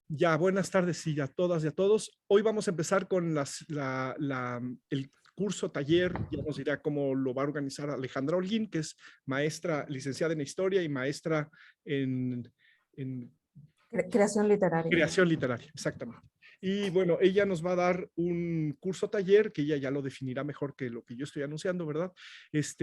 Ya, buenas tardes y a todas y a todos. Hoy vamos a empezar con el curso taller, ya nos dirá cómo lo va a organizar Alejandra Holguín, que es maestra, licenciada en Historia y maestra en Creación literaria. creación literaria, exactamente. Y bueno, ella nos va a dar un curso taller, que ella ya lo definirá mejor que lo que yo estoy anunciando, ¿verdad?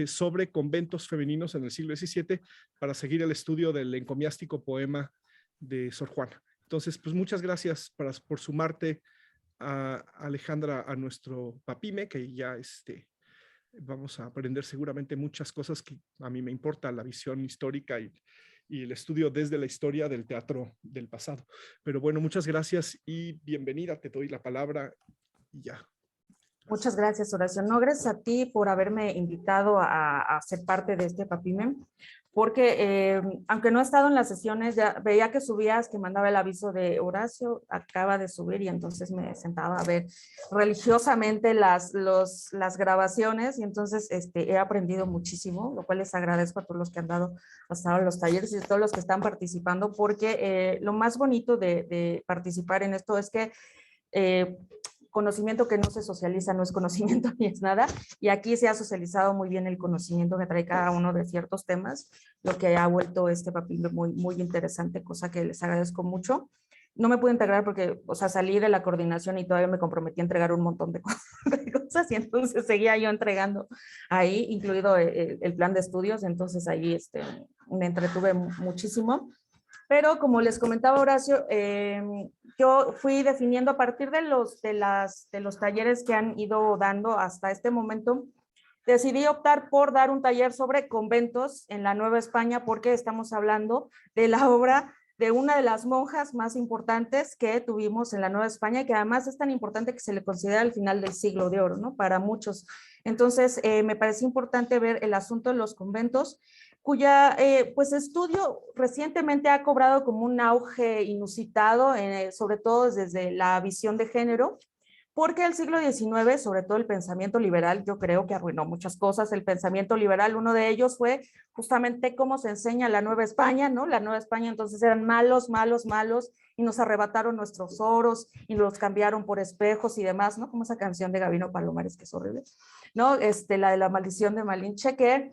Sobre conventos femeninos en el siglo XVII para seguir el estudio del encomiástico poema de Sor Juana. Entonces, pues muchas gracias por sumarte, a Alejandra, a nuestro Papime, que ya vamos a aprender seguramente muchas cosas que a mí me importa, la visión histórica y el estudio desde la historia del teatro del pasado. Pero bueno, muchas gracias y bienvenida, te doy la palabra y ya. Muchas gracias, Horacio. No, gracias a ti por haberme invitado a ser parte de este Papime, porque aunque no he estado en las sesiones, ya veía que subías, que mandaba el aviso de Horacio, acaba de subir, y entonces me sentaba a ver religiosamente las grabaciones, y entonces he aprendido muchísimo, lo cual les agradezco a todos los que han dado hasta ahora los talleres y a todos los que están participando, porque lo más bonito de participar en esto es que conocimiento que no se socializa no es conocimiento ni es nada, y aquí se ha socializado muy bien el conocimiento que trae cada uno de ciertos temas, lo que ha vuelto este papel muy, muy interesante, cosa que les agradezco mucho. No me pude integrar porque, o sea, salí de la coordinación y todavía me comprometí a entregar un montón de cosas, y entonces seguía yo entregando ahí, incluido el plan de estudios, entonces ahí me entretuve muchísimo. Pero como les comentaba Horacio, yo fui definiendo a partir de los talleres que han ido dando hasta este momento, decidí optar por dar un taller sobre conventos en la Nueva España, porque estamos hablando de la obra de una de las monjas más importantes que tuvimos en la Nueva España, y que además es tan importante que se le considera el final del siglo de oro, ¿no? Para muchos. Entonces, me pareció importante ver el asunto de los conventos, cuya pues estudio recientemente ha cobrado como un auge inusitado, sobre todo desde la visión de género, porque el siglo XIX, sobre todo el pensamiento liberal, yo creo que arruinó muchas cosas. El pensamiento liberal, uno de ellos fue justamente cómo se enseña la Nueva España, ¿no? La Nueva España entonces eran malos, malos, malos, y nos arrebataron nuestros oros y los cambiaron por espejos y demás, ¿no? Como esa canción de Gabino Palomares, que es horrible, ¿no? La de la maldición de Malinche, que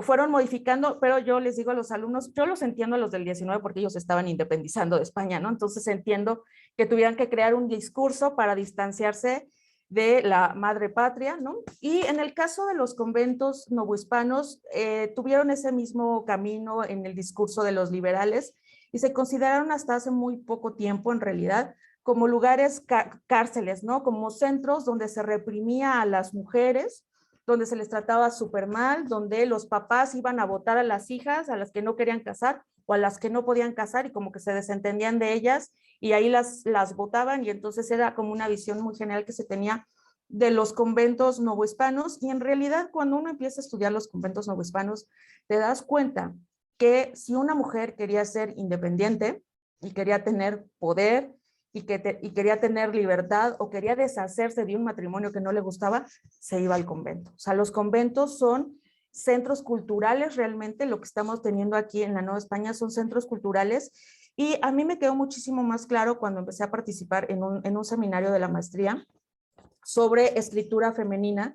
fueron modificando, pero yo les digo a los alumnos, yo los entiendo a los del 19 porque ellos estaban independizando de España, ¿no? Entonces entiendo que tuvieran que crear un discurso para distanciarse de la madre patria, ¿no? Y en el caso de los conventos novohispanos, tuvieron ese mismo camino en el discurso de los liberales, y se consideraron hasta hace muy poco tiempo, en realidad, como lugares, cárceles, ¿no? Como centros donde se reprimía a las mujeres, donde se les trataba súper mal, donde los papás iban a votar a las hijas, a las que no querían casar o a las que no podían casar, y como que se desentendían de ellas, y ahí las votaban, y entonces era como una visión muy general que se tenía de los conventos novohispanos. Y en realidad, cuando uno empieza a estudiar los conventos novohispanos, te das cuenta que si una mujer quería ser independiente y quería tener poder y quería tener libertad, o quería deshacerse de un matrimonio que no le gustaba, se iba al convento. O sea, los conventos son centros culturales, realmente lo que estamos teniendo aquí en la Nueva España son centros culturales. Y a mí me quedó muchísimo más claro cuando empecé a participar en un seminario de la maestría sobre escritura femenina,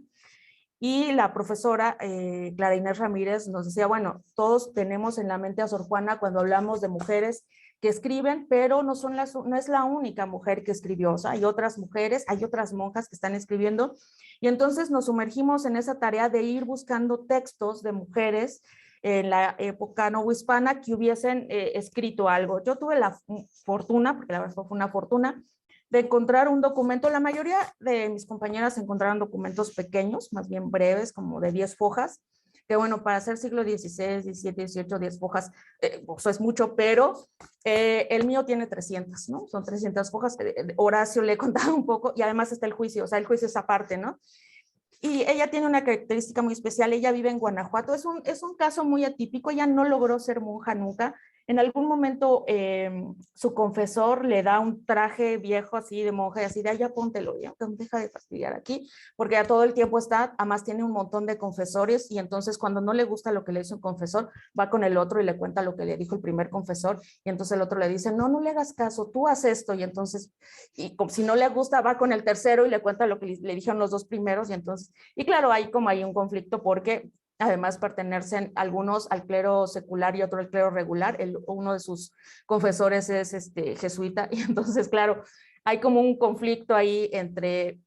y la profesora Clara Inés Ramírez nos decía, bueno, todos tenemos en la mente a Sor Juana cuando hablamos de mujeres que escriben, pero no es la única mujer que escribió. O sea, hay otras mujeres, hay otras monjas que están escribiendo, y entonces nos sumergimos en esa tarea de ir buscando textos de mujeres en la época novohispana que hubiesen escrito algo. Yo tuve la fortuna, porque la verdad fue una fortuna, de encontrar un documento. La mayoría de mis compañeras encontraron documentos pequeños, más bien breves, como de 10 fojas, que bueno, para ser siglo XVI, XVII, XVIII, 10 fojas, eso es mucho, pero el mío tiene 300, ¿no? Son 300 fojas. Horacio le he contado un poco, y además está el juicio, o sea, el juicio es aparte, ¿no? Y ella tiene una característica muy especial. Ella vive en Guanajuato. Es un caso muy atípico. Ella no logró ser monja nunca. En algún momento su confesor le da un traje viejo así de monja, así de, ya póntelo, ya deja de fastidiar aquí, porque ya todo el tiempo está, además tiene un montón de confesores, y entonces cuando no le gusta lo que le dice un confesor, va con el otro y le cuenta lo que le dijo el primer confesor, y entonces el otro le dice, no, no le hagas caso, tú haz esto, y entonces, y como si no le gusta, va con el tercero y le cuenta lo que le dijeron los dos primeros, y entonces, y claro, hay como hay un conflicto porque además pertenecen algunos al clero secular y otro al clero regular. Uno de sus confesores es jesuita, y entonces, claro, hay como un conflicto ahí entre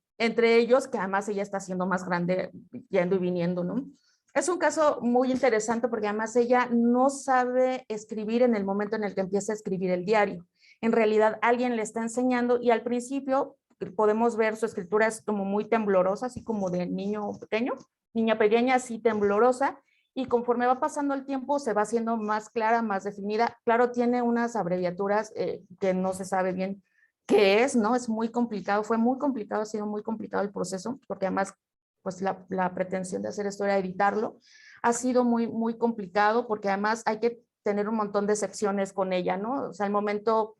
ellos, que además ella está siendo más grande, yendo y viniendo, ¿no? Es un caso muy interesante porque además ella no sabe escribir en el momento en el que empieza a escribir el diario. En realidad alguien le está enseñando, y al principio podemos ver su escritura es como muy temblorosa, así como de niño pequeño, niña pequeña, así temblorosa, y conforme va pasando el tiempo se va haciendo más clara, más definida. Claro, tiene unas abreviaturas que no se sabe bien qué es, ¿no? Es muy complicado, fue muy complicado, ha sido muy complicado el proceso, porque además, pues la pretensión de hacer esto era editarlo. Ha sido muy, muy complicado, porque además hay que tener un montón de secciones con ella, ¿no? O sea, al momento,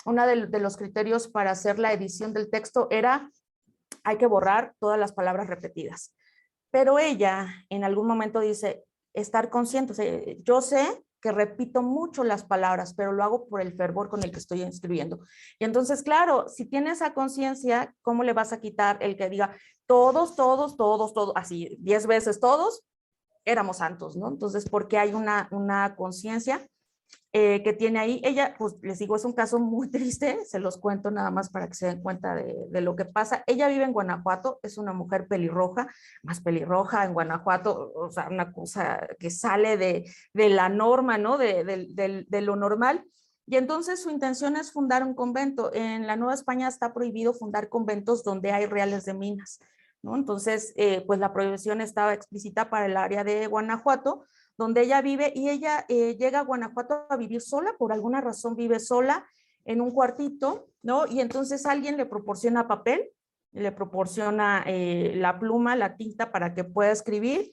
uno de los criterios para hacer la edición del texto era, hay que borrar todas las palabras repetidas. Pero ella en algún momento dice, estar consciente, o sea, yo sé que repito mucho las palabras, pero lo hago por el fervor con el que estoy escribiendo. Y entonces, claro, si tienes esa conciencia, ¿cómo le vas a quitar el que diga todos, todos, todos, todos, así 10 veces todos, éramos santos, ¿no? Entonces, porque hay una conciencia que tiene ahí. Ella, pues les digo, es un caso muy triste, se los cuento nada más para que se den cuenta de lo que pasa. Ella vive en Guanajuato, es una mujer pelirroja, más pelirroja en Guanajuato, o sea, una cosa que sale de la norma, ¿no? De lo normal. Y entonces su intención es fundar un convento. En la Nueva España está prohibido fundar conventos donde hay reales de minas, ¿no? Entonces, pues la prohibición estaba explícita para el área de Guanajuato, donde ella vive, y ella llega a Guanajuato a vivir sola, por alguna razón vive sola en un cuartito, ¿no? Y entonces alguien le proporciona papel, le proporciona la pluma, la tinta para que pueda escribir,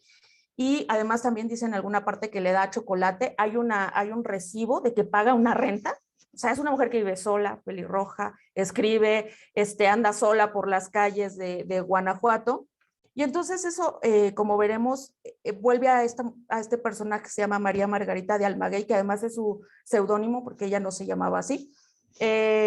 y además también dice en alguna parte que le da chocolate. Hay un recibo de que paga una renta. O sea, es una mujer que vive sola, pelirroja, escribe, anda sola por las calles de Guanajuato. Y entonces eso, como veremos, vuelve a este personaje que se llama María Margarita de Almaguey, que además es su seudónimo, porque ella no se llamaba así,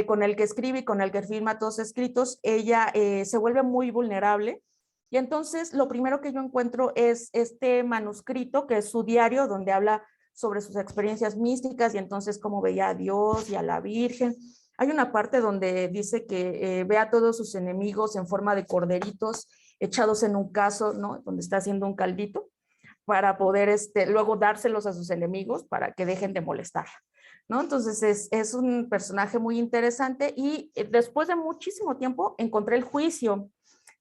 con el que escribe y con el que firma todos escritos. Ella se vuelve muy vulnerable, y entonces lo primero que yo encuentro es este manuscrito, que es su diario, donde habla sobre sus experiencias místicas y entonces cómo veía a Dios y a la Virgen. Hay una parte donde dice que ve a todos sus enemigos en forma de corderitos echados en un caso, ¿no? Donde está haciendo un caldito para poder luego dárselos a sus enemigos para que dejen de molestar, ¿no? Entonces es un personaje muy interesante, y después de muchísimo tiempo encontré el juicio.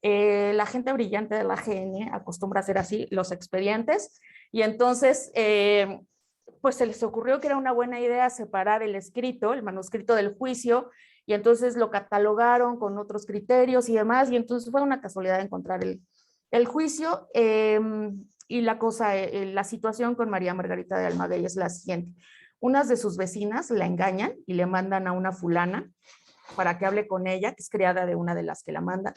La gente brillante de la GN acostumbra a hacer así los expedientes, y entonces pues se les ocurrió que era una buena idea separar el escrito, el manuscrito del juicio, y entonces lo catalogaron con otros criterios y demás, y entonces fue una casualidad encontrar el juicio. Y la situación con María Margarita de Almaguey es la siguiente. Unas de sus vecinas la engañan y le mandan a una fulana para que hable con ella, que es criada de una de las que la manda,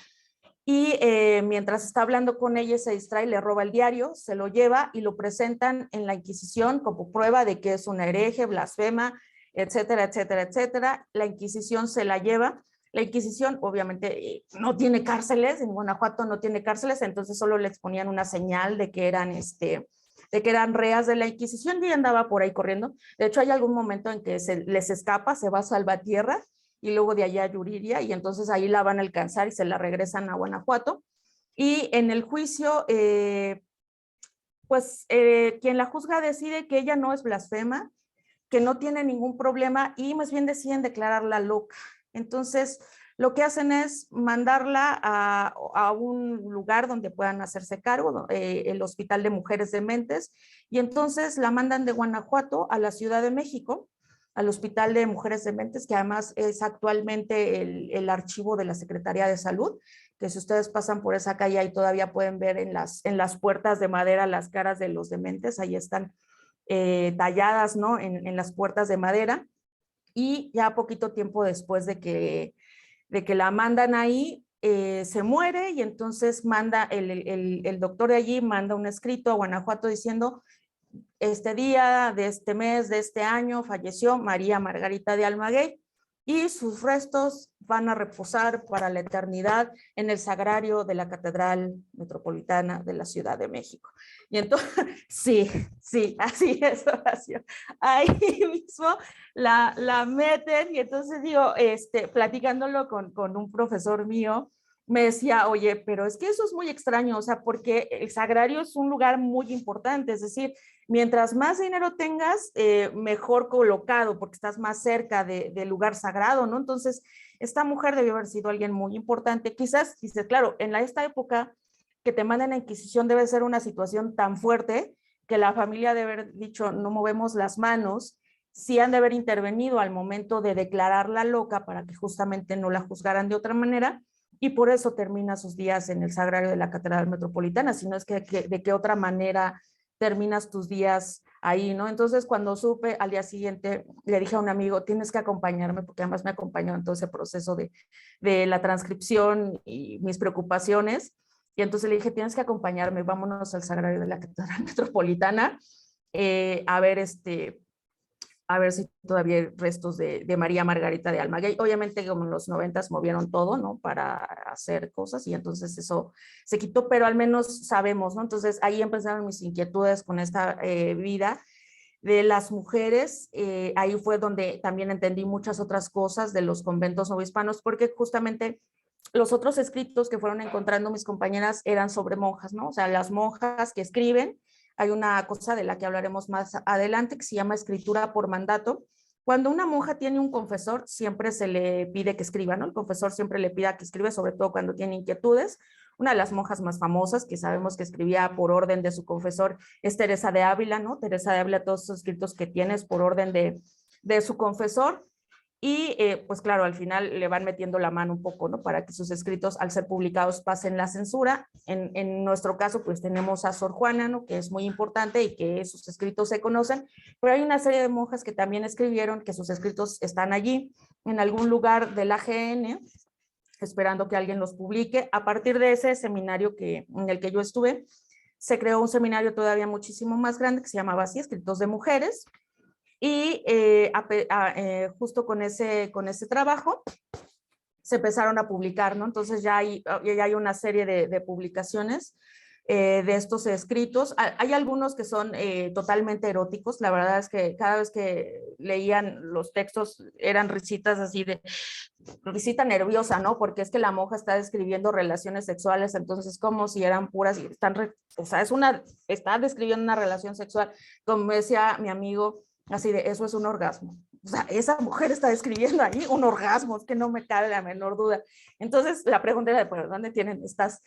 y mientras está hablando con ella se distrae, le roba el diario, se lo lleva y lo presentan en la Inquisición como prueba de que es una hereje, blasfema, etcétera, etcétera, etcétera. La Inquisición se la lleva. La Inquisición obviamente no tiene cárceles, en Guanajuato no tiene cárceles, entonces solo les ponían una señal de que eran reas de la Inquisición, y andaba por ahí corriendo. De hecho, hay algún momento en que les escapa, se va a Salvatierra, y luego de allá a Yuriria, y entonces ahí la van a alcanzar y se la regresan a Guanajuato. Y en el juicio, quien la juzga decide que ella no es blasfema, que no tiene ningún problema, y más bien deciden declararla loca. Entonces, lo que hacen es mandarla a un lugar donde puedan hacerse cargo, el Hospital de Mujeres Dementes, y entonces la mandan de Guanajuato a la Ciudad de México, al Hospital de Mujeres Dementes, que además es actualmente el archivo de la Secretaría de Salud, que si ustedes pasan por esa calle ahí todavía pueden ver en las puertas de madera las caras de los dementes, ahí están talladas, ¿no? En las puertas de madera. Y ya poquito tiempo después de que la mandan ahí, se muere, y entonces manda el doctor de allí, manda un escrito a Guanajuato diciendo: este día de este mes, de este año, falleció María Margarita de Almaguey, y sus restos van a reposar para la eternidad en el sagrario de la Catedral Metropolitana de la Ciudad de México. Y entonces, sí, así es, Horacio. Ahí mismo la meten, y entonces digo, platicándolo con un profesor mío, me decía: oye, pero es que eso es muy extraño, o sea, porque el sagrario es un lugar muy importante, es decir, mientras más dinero tengas, mejor colocado, porque estás más cerca del lugar sagrado, ¿no? Entonces, esta mujer debió haber sido alguien muy importante. Quizás, dice, claro, en esta época que te mandan a Inquisición debe ser una situación tan fuerte que la familia debe haber dicho: no movemos las manos. Sí han de haber intervenido al momento de declararla loca para que justamente no la juzgaran de otra manera, y por eso termina sus días en el sagrario de la Catedral Metropolitana, si no es que de qué otra manera terminas tus días ahí, ¿no? Entonces, cuando supe, al día siguiente le dije a un amigo: tienes que acompañarme, porque además me acompañó en todo ese proceso de la transcripción y mis preocupaciones. Y entonces le dije: tienes que acompañarme, vámonos al sagrario de la Catedral Metropolitana, a ver si todavía hay restos de María Margarita de Almaguey. Obviamente, como en los 90s movieron todo, ¿no? Para hacer cosas, y entonces eso se quitó, pero al menos sabemos, ¿no? Entonces ahí empezaron mis inquietudes con esta vida de las mujeres. Ahí fue donde también entendí muchas otras cosas de los conventos novohispanos, porque justamente los otros escritos que fueron encontrando mis compañeras eran sobre monjas, ¿no? O sea, las monjas que escriben. Hay una cosa de la que hablaremos más adelante que se llama escritura por mandato. Cuando una monja tiene un confesor, siempre se le pide que escriba, ¿no? El confesor siempre le pide que escriba, sobre todo cuando tiene inquietudes. Una de las monjas más famosas, que sabemos que escribía por orden de su confesor, es Teresa de Ávila, ¿no? Teresa de Ávila, todos esos escritos que tienes por orden de su confesor. Y pues claro, al final le van metiendo la mano un poco, ¿no? Para que sus escritos, al ser publicados, pasen la censura. En nuestro caso, pues tenemos a Sor Juana, ¿no? Que es muy importante y que sus escritos se conocen, pero hay una serie de monjas que también escribieron, que sus escritos están allí, en algún lugar del AGN, esperando que alguien los publique. A partir de ese seminario en el que yo estuve, se creó un seminario todavía muchísimo más grande que se llamaba así, Escritos de Mujeres. Y justo con ese trabajo se empezaron a publicar, ¿no? Entonces ya hay una serie de publicaciones de estos escritos. Hay algunos que son totalmente eróticos. La verdad es que cada vez que leían los textos eran risitas así de risita nerviosa, ¿no? Porque es que la monja está describiendo relaciones sexuales, entonces es como si eran puras y o sea, está describiendo una relación sexual, como decía mi amigo, así de: eso es un orgasmo. O sea, esa mujer está describiendo ahí un orgasmo, es que no me cabe la menor duda. Entonces, la pregunta era: ¿de dónde tienen estas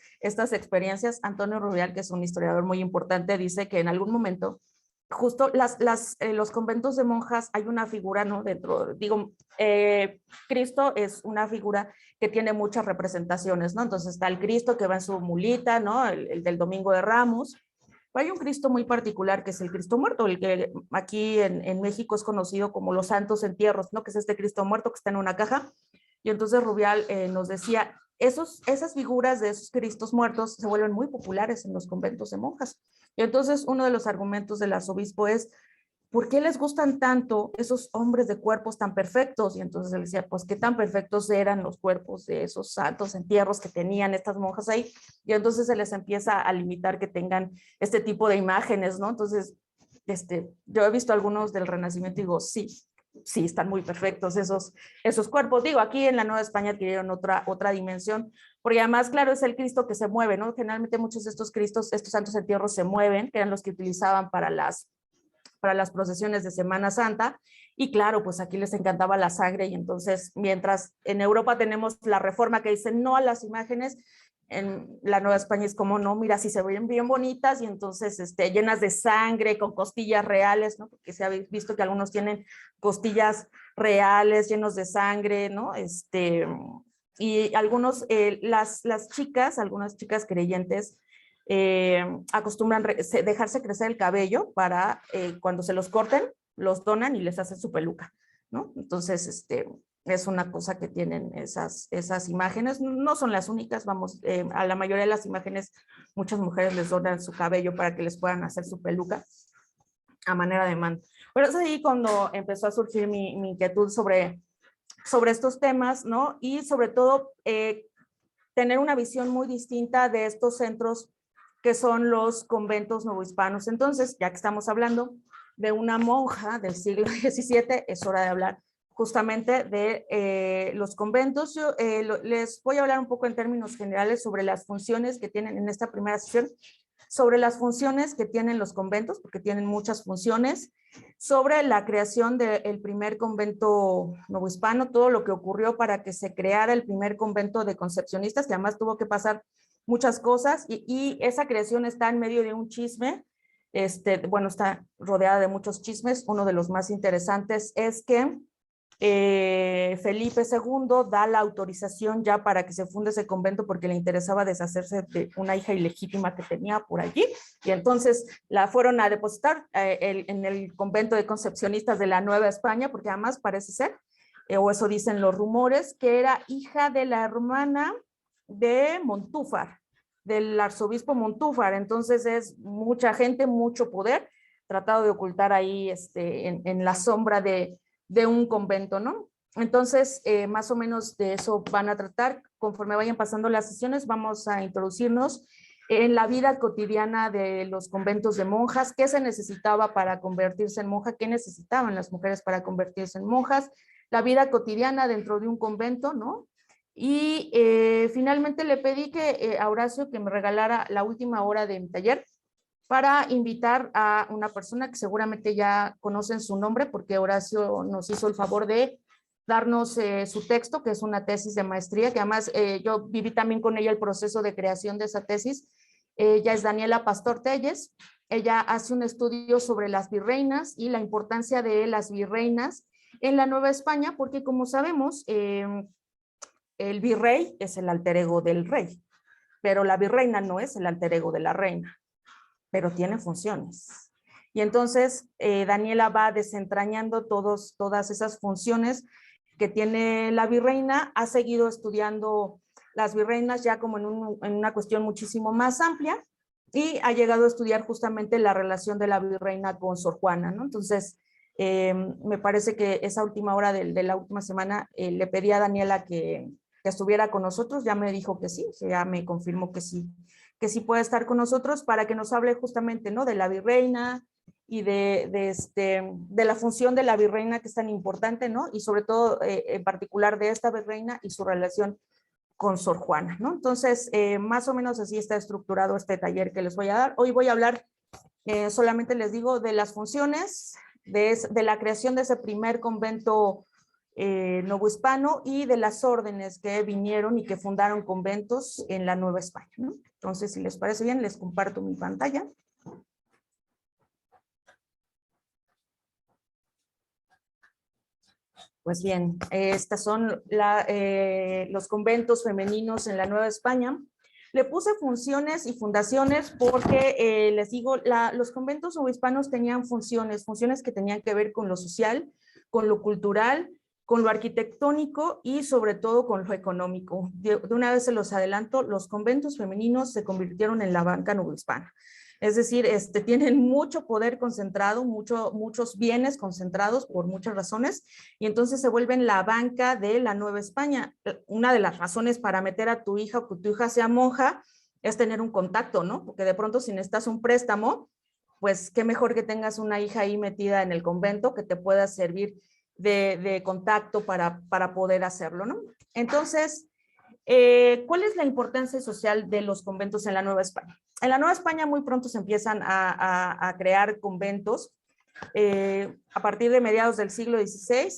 experiencias? Antonio Rubial, que es un historiador muy importante, dice que en algún momento, justo los conventos de monjas, hay una figura, ¿no? Cristo es una figura que tiene muchas representaciones, ¿no? Entonces está el Cristo que va en su mulita, ¿no? El del Domingo de Ramos. Pero hay un Cristo muy particular que es el Cristo muerto, el que aquí en México es conocido como los santos entierros, ¿no? Que es este Cristo muerto que está en una caja. Y entonces Rubial nos decía: esas figuras de esos Cristos muertos se vuelven muy populares en los conventos de monjas. Y entonces uno de los argumentos del arzobispo es: ¿por qué les gustan tanto esos hombres de cuerpos tan perfectos? Y entonces él decía: pues qué tan perfectos eran los cuerpos de esos santos entierros que tenían estas monjas ahí. Y entonces se les empieza a limitar que tengan este tipo de imágenes, ¿no? Entonces, yo he visto algunos del Renacimiento y digo: sí, están muy perfectos esos cuerpos. Digo, aquí en la Nueva España adquirieron otra dimensión, porque además, claro, es el Cristo que se mueve, ¿no? Generalmente muchos de estos Cristos, estos santos entierros se mueven, que eran los que utilizaban para las procesiones de Semana Santa. Y claro, pues aquí les encantaba la sangre, y entonces, mientras en Europa tenemos la reforma que dice no a las imágenes, en la Nueva España es como: no, mira, si se ven bien bonitas, y entonces llenas de sangre, con costillas reales, ¿no? Porque se ha visto que algunos tienen costillas reales, llenos de sangre, ¿no? Y algunos, algunas chicas creyentes, acostumbran dejarse crecer el cabello para cuando se los corten, los donan y les hacen su peluca, ¿no? Entonces, es una cosa que tienen esas imágenes. No son las únicas, vamos, a la mayoría de las imágenes muchas mujeres les donan su cabello para que les puedan hacer su peluca a manera de mando. Pero es ahí cuando empezó a surgir mi inquietud sobre estos temas, ¿no? Y sobre todo tener una visión muy distinta de estos centros que son los conventos novohispanos. Entonces, ya que estamos hablando de una monja del siglo XVII, es hora de hablar justamente de los conventos. Yo les voy a hablar un poco en términos generales sobre las funciones que tienen en esta primera sesión, sobre las funciones que tienen los conventos, porque tienen muchas funciones, sobre la creación del primer convento novohispano, todo lo que ocurrió para que se creara el primer convento de concepcionistas, que además tuvo que pasar muchas cosas, y esa creación está en medio de un chisme, bueno, está rodeada de muchos chismes. Uno de los más interesantes es que Felipe II da la autorización ya para que se funde ese convento porque le interesaba deshacerse de una hija ilegítima que tenía por allí, y entonces la fueron a depositar en el convento de concepcionistas de la Nueva España, porque además parece ser, o eso dicen los rumores, que era hija de la hermana de Montúfar, del arzobispo Montúfar. Entonces es mucha gente, mucho poder, tratado de ocultar ahí en la sombra de un convento, ¿no? Entonces, más o menos de eso van a tratar. Conforme vayan pasando las sesiones, vamos a introducirnos en la vida cotidiana de los conventos de monjas, qué se necesitaba para convertirse en monja, qué necesitaban las mujeres para convertirse en monjas, la vida cotidiana dentro de un convento, ¿no? Y finalmente le pedí a Horacio que me regalara la última hora de mi taller para invitar a una persona que seguramente ya conocen su nombre, porque Horacio nos hizo el favor de darnos su texto, que es una tesis de maestría, que además yo viví también con ella el proceso de creación de esa tesis. Ella es Daniela Pastor Telles. Ella hace un estudio sobre las virreinas y la importancia de las virreinas en la Nueva España, porque como sabemos, el virrey es el alter ego del rey, pero la virreina no es el alter ego de la reina, pero tiene funciones. Y entonces Daniela va desentrañando todas esas funciones que tiene la virreina. Ha seguido estudiando las virreinas ya como en una cuestión muchísimo más amplia, y ha llegado a estudiar justamente la relación de la virreina con Sor Juana, ¿no? Entonces, me parece que esa última hora de la última semana le pedí a Daniela que estuviera con nosotros. Ya me dijo que sí, ya me confirmó que sí puede estar con nosotros para que nos hable justamente, ¿no?, de la virreina y de la función de la virreina, que es tan importante, ¿no? Y sobre todo, en particular, de esta virreina y su relación con Sor Juana, ¿no? Entonces, más o menos así está estructurado este taller que les voy a dar. Hoy voy a hablar, solamente les digo, de las funciones, de la creación de ese primer convento novohispano y de las órdenes que vinieron y que fundaron conventos en la Nueva España, ¿no? Entonces, si les parece bien, les comparto mi pantalla. Pues bien, estas son los conventos femeninos en la Nueva España. Le puse funciones y fundaciones porque, les digo, los conventos novohispanos tenían funciones que tenían que ver con lo social, con lo cultural, con lo arquitectónico y sobre todo con lo económico. De una vez se los adelanto, los conventos femeninos se convirtieron en la banca novohispana. Es decir, tienen mucho poder concentrado, muchos bienes concentrados por muchas razones, y entonces se vuelven la banca de la Nueva España. Una de las razones para meter a tu hija o que tu hija sea monja es tener un contacto, ¿no? Porque de pronto si necesitas un préstamo, pues qué mejor que tengas una hija ahí metida en el convento que te pueda servir de contacto para poder hacerlo, ¿no? Entonces, ¿cuál es la importancia social de los conventos en la Nueva España? En la Nueva España muy pronto se empiezan a crear conventos. A partir de mediados del siglo XVI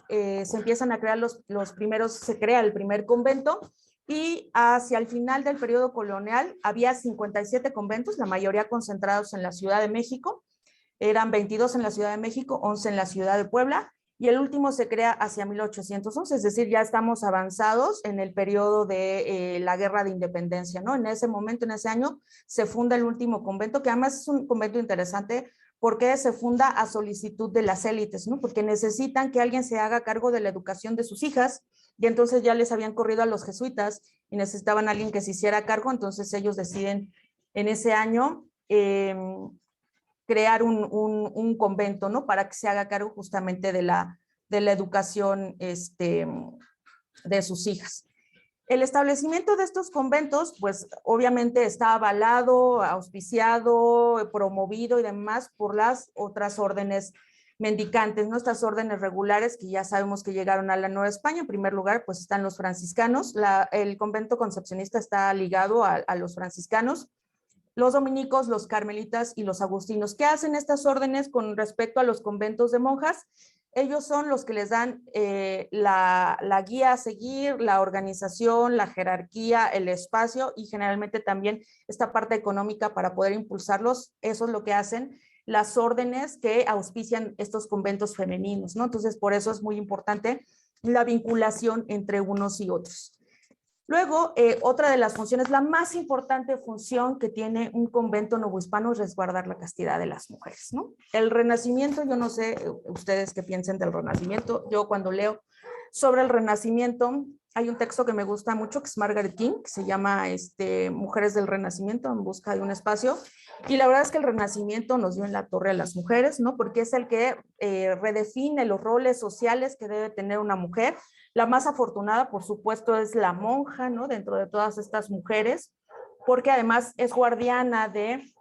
se empiezan a crear los primeros, se crea el primer convento, y hacia el final del periodo colonial había 57 conventos, la mayoría concentrados en la Ciudad de México. Eran 22 en la Ciudad de México, 11 en la Ciudad de Puebla, y el último se crea hacia 1811, es decir, ya estamos avanzados en el periodo de la Guerra de Independencia, ¿no? En ese momento, en ese año, se funda el último convento, que además es un convento interesante porque se funda a solicitud de las élites, ¿no? Porque necesitan que alguien se haga cargo de la educación de sus hijas, y entonces ya les habían corrido a los jesuitas y necesitaban a alguien que se hiciera cargo, entonces ellos deciden en ese año crear un convento, ¿no? Para que se haga cargo justamente de la educación de sus hijas. El establecimiento de estos conventos, pues obviamente está avalado, auspiciado, promovido y demás por las otras órdenes mendicantes, ¿no? Estas órdenes regulares que ya sabemos que llegaron a la Nueva España. En primer lugar, pues están los franciscanos. El convento concepcionista está ligado a los franciscanos, los dominicos, los carmelitas y los agustinos. ¿Qué hacen estas órdenes con respecto a los conventos de monjas? Ellos son los que les dan la guía a seguir, la organización, la jerarquía, el espacio y generalmente también esta parte económica para poder impulsarlos. Eso es lo que hacen las órdenes que auspician estos conventos femeninos, ¿no? Entonces, por eso es muy importante la vinculación entre unos y otros. Luego, otra de las funciones, la más importante función que tiene un convento novohispano es resguardar la castidad de las mujeres, ¿no? El Renacimiento, yo no sé ustedes qué piensen del Renacimiento, yo cuando leo sobre el Renacimiento, hay un texto que me gusta mucho, que es Margaret King, que se llama Mujeres del Renacimiento, en busca de un espacio, y la verdad es que el Renacimiento nos dio en la torre a las mujeres, ¿no? Porque es el que redefine los roles sociales que debe tener una mujer. La más afortunada, por supuesto, es la monja, ¿no? Dentro de todas estas mujeres, porque además es guardiana de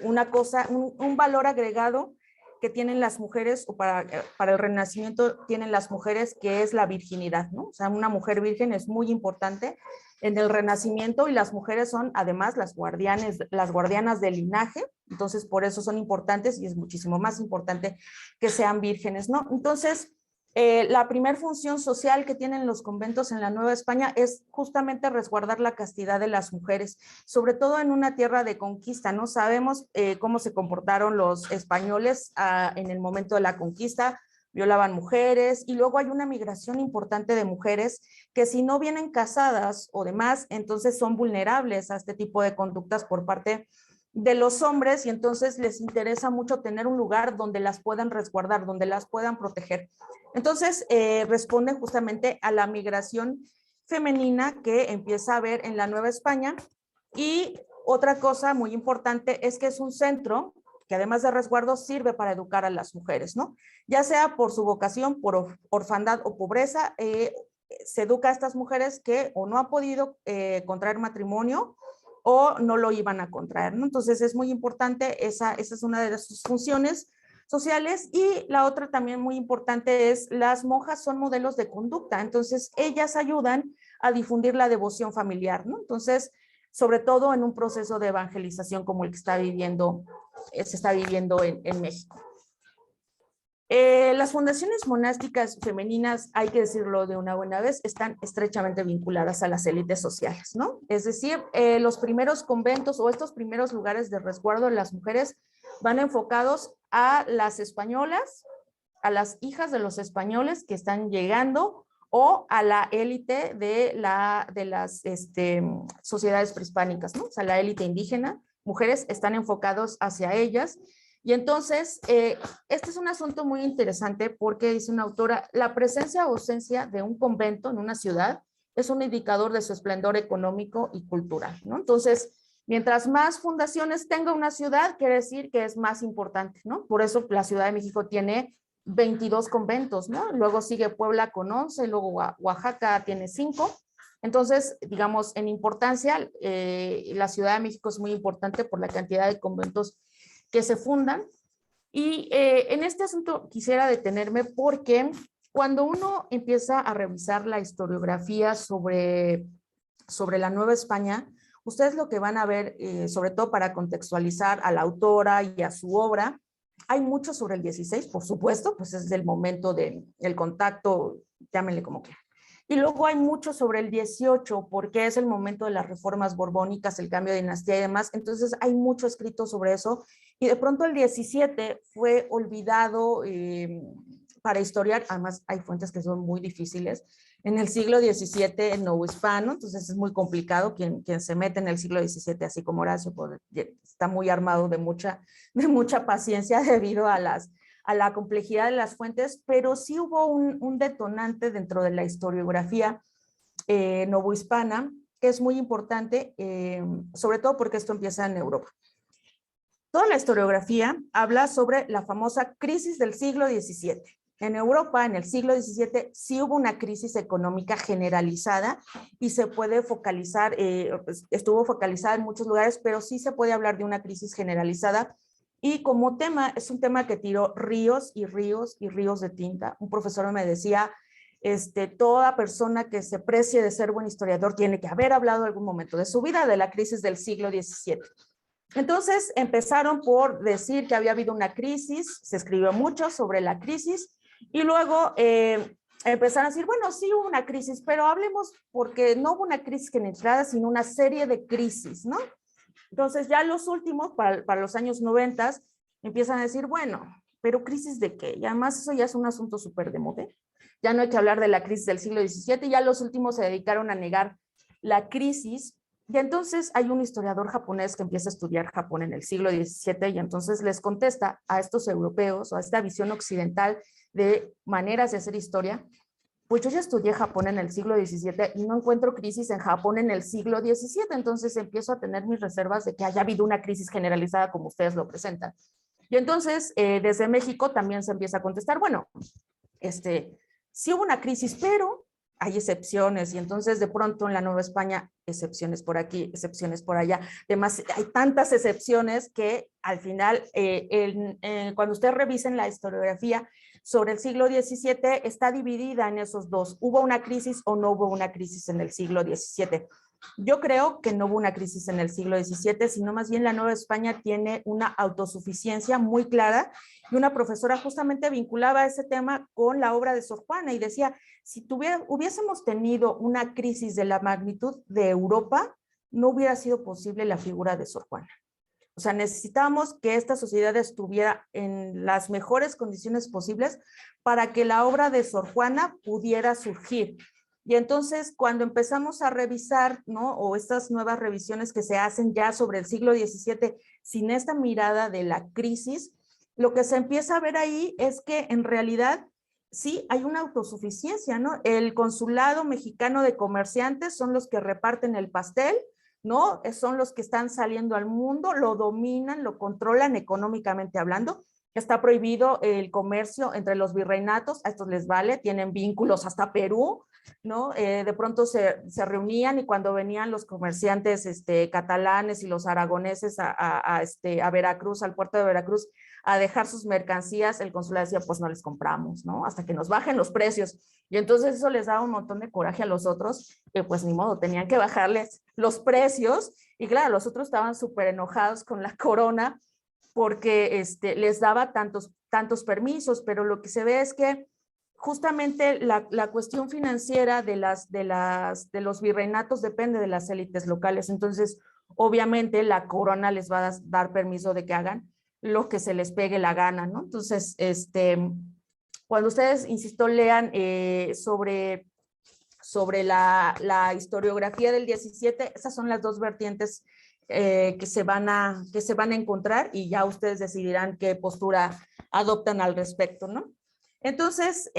una cosa, un valor agregado que tienen las mujeres, o para el Renacimiento tienen las mujeres, que es la virginidad, ¿no? O sea, una mujer virgen es muy importante en el Renacimiento y las mujeres son además las guardianas del linaje, entonces por eso son importantes y es muchísimo más importante que sean vírgenes, ¿no? Entonces, la primera función social que tienen los conventos en la Nueva España es justamente resguardar la castidad de las mujeres, sobre todo en una tierra de conquista, ¿no? Sabemos cómo se comportaron los españoles en el momento de la conquista, violaban mujeres, y luego hay una migración importante de mujeres que si no vienen casadas o demás, entonces son vulnerables a este tipo de conductas por parte de los hombres, y entonces les interesa mucho tener un lugar donde las puedan resguardar, donde las puedan proteger. Entonces, responden justamente a la migración femenina que empieza a haber en la Nueva España. Y otra cosa muy importante es que es un centro que además de resguardo sirve para educar a las mujeres, ¿no? Ya sea por su vocación, por orfandad o pobreza, se educa a estas mujeres que o no han podido contraer matrimonio o no lo iban a contraer, ¿no? Entonces es muy importante, esa es una de sus funciones sociales. Y la otra también muy importante es las monjas son modelos de conducta, entonces ellas ayudan a difundir la devoción familiar, ¿no? Entonces, sobre todo en un proceso de evangelización como el que se está viviendo en México. Las fundaciones monásticas femeninas, hay que decirlo de una buena vez, están estrechamente vinculadas a las élites sociales, ¿no? Es decir, los primeros conventos o estos primeros lugares de resguardo de las mujeres van enfocados a las españolas, a las hijas de los españoles que están llegando, o a la élite de las sociedades prehispánicas, ¿no? O sea, la élite indígena, mujeres están enfocados hacia ellas. Y entonces, este es un asunto muy interesante porque dice una autora, la presencia o ausencia de un convento en una ciudad es un indicador de su esplendor económico y cultural, ¿no? Entonces, mientras más fundaciones tenga una ciudad, quiere decir que es más importante, ¿no? Por eso la Ciudad de México tiene 22 conventos, ¿no? Luego sigue Puebla con 11, luego Oaxaca tiene 5. Entonces, digamos, en importancia, la Ciudad de México es muy importante por la cantidad de conventos que se fundan. Y en este asunto quisiera detenerme porque cuando uno empieza a revisar la historiografía sobre la Nueva España, ustedes lo que van a ver, sobre todo para contextualizar a la autora y a su obra, hay mucho sobre el 16, por supuesto, pues es del momento del contacto, llámenle como quieran. Y luego hay mucho sobre el 18, porque es el momento de las reformas borbónicas, el cambio de dinastía y demás. Entonces hay mucho escrito sobre eso. Y de pronto el 17 fue olvidado para historiar, además hay fuentes que son muy difíciles. En el siglo XVII, en novohispano, entonces es muy complicado. Quien se mete en el siglo XVII, así como Horacio, está muy armado de mucha paciencia debido a la complejidad de las fuentes, pero sí hubo un detonante dentro de la historiografía novohispana, que es muy importante, sobre todo porque esto empieza en Europa. Toda la historiografía habla sobre la famosa crisis del siglo XVII. En Europa, en el siglo XVII, sí hubo una crisis económica generalizada y se puede focalizar, estuvo focalizada en muchos lugares, pero sí se puede hablar de una crisis generalizada. Y como tema, es un tema que tiró ríos y ríos y ríos de tinta. Un profesor me decía, toda persona que se precie de ser buen historiador tiene que haber hablado en algún momento de su vida de la crisis del siglo XVII. Entonces empezaron por decir que había habido una crisis, se escribió mucho sobre la crisis, y luego empezaron a decir, bueno, sí hubo una crisis, pero hablemos porque no hubo una crisis generalizada, sino una serie de crisis, ¿no? Entonces ya los últimos, para los años 90, empiezan a decir, bueno, pero ¿crisis de qué? Y además eso ya es un asunto súper de moda. Ya no hay que hablar de la crisis del siglo XVII, ya los últimos se dedicaron a negar la crisis. Y entonces hay un historiador japonés que empieza a estudiar Japón en el siglo XVII y entonces les contesta a estos europeos o a esta visión occidental de maneras de hacer historia. Pues yo ya estudié Japón en el siglo XVII y no encuentro crisis en Japón en el siglo XVII, entonces empiezo a tener mis reservas de que haya habido una crisis generalizada como ustedes lo presentan. Y entonces desde México también se empieza a contestar, bueno, sí hubo una crisis, pero hay excepciones, y entonces de pronto en la Nueva España, excepciones por aquí, excepciones por allá. Además, hay tantas excepciones que al final, cuando ustedes revisen la historiografía sobre el siglo XVII, está dividida en esos dos. ¿Hubo una crisis o no hubo una crisis en el siglo XVII? Yo creo que no hubo una crisis en el siglo XVII, sino más bien la Nueva España tiene una autosuficiencia muy clara, y una profesora justamente vinculaba ese tema con la obra de Sor Juana y decía, si hubiésemos tenido una crisis de la magnitud de Europa, no hubiera sido posible la figura de Sor Juana. O sea, necesitamos que esta sociedad estuviera en las mejores condiciones posibles para que la obra de Sor Juana pudiera surgir. Y entonces, cuando empezamos a revisar, ¿no? O estas nuevas revisiones que se hacen ya sobre el siglo XVII, sin esta mirada de la crisis, lo que se empieza a ver ahí es que en realidad sí hay una autosuficiencia, ¿no? El consulado mexicano de comerciantes son los que reparten el pastel, ¿no? Son los que están saliendo al mundo, lo dominan, lo controlan económicamente hablando. Está prohibido el comercio entre los virreinatos, a estos les vale, tienen vínculos hasta Perú, ¿no? De pronto se reunían, y cuando venían los comerciantes catalanes y los aragoneses a Veracruz, al puerto de Veracruz, a dejar sus mercancías, el consulado decía, pues no les compramos, ¿no? Hasta que nos bajen los precios. Y entonces eso les daba un montón de coraje a los otros, que pues ni modo, tenían que bajarles los precios. Y claro, los otros estaban súper enojados con la corona porque les daba tantos permisos, pero lo que se ve es que justamente la cuestión financiera de los virreinatos depende de las élites locales. Entonces, obviamente, la corona les va a dar permiso de que hagan lo que se les pegue la gana, ¿no? Entonces, cuando ustedes, insisto, lean sobre la historiografía del 17, esas son las dos vertientes que se van a encontrar, y ya ustedes decidirán qué postura adoptan al respecto, ¿no? Entonces,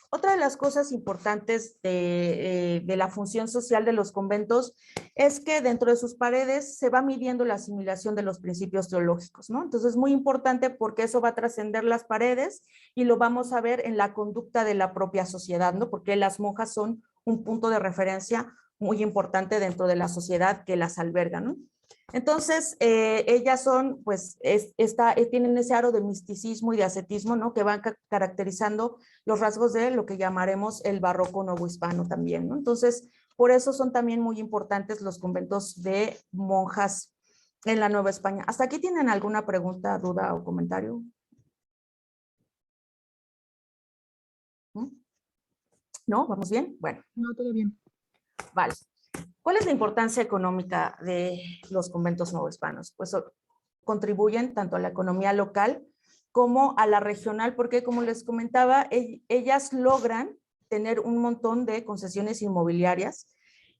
otra de las cosas importantes de la función social de los conventos es que dentro de sus paredes se va midiendo la asimilación de los principios teológicos, ¿no? Entonces es muy importante porque eso va a trascender las paredes y lo vamos a ver en la conducta de la propia sociedad, ¿no? Porque las monjas son un punto de referencia muy importante dentro de la sociedad que las alberga, ¿no? Entonces, ellas son, pues, tienen ese aro de misticismo y de ascetismo, ¿no? Que van caracterizando los rasgos de lo que llamaremos el barroco novohispano también, ¿no? Entonces, por eso son también muy importantes los conventos de monjas en la Nueva España. ¿Hasta aquí tienen alguna pregunta, duda o comentario? ¿No? ¿Vamos bien? Bueno. No, todo bien. Vale. ¿Cuál es la importancia económica de los conventos novohispanos? Pues contribuyen tanto a la economía local como a la regional, porque como les comentaba, ellas logran tener un montón de concesiones inmobiliarias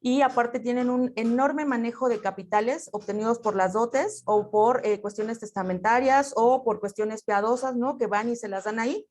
y aparte tienen un enorme manejo de capitales obtenidos por las dotes o por cuestiones testamentarias o por cuestiones piadosas, ¿no? Que van y se las dan ahí.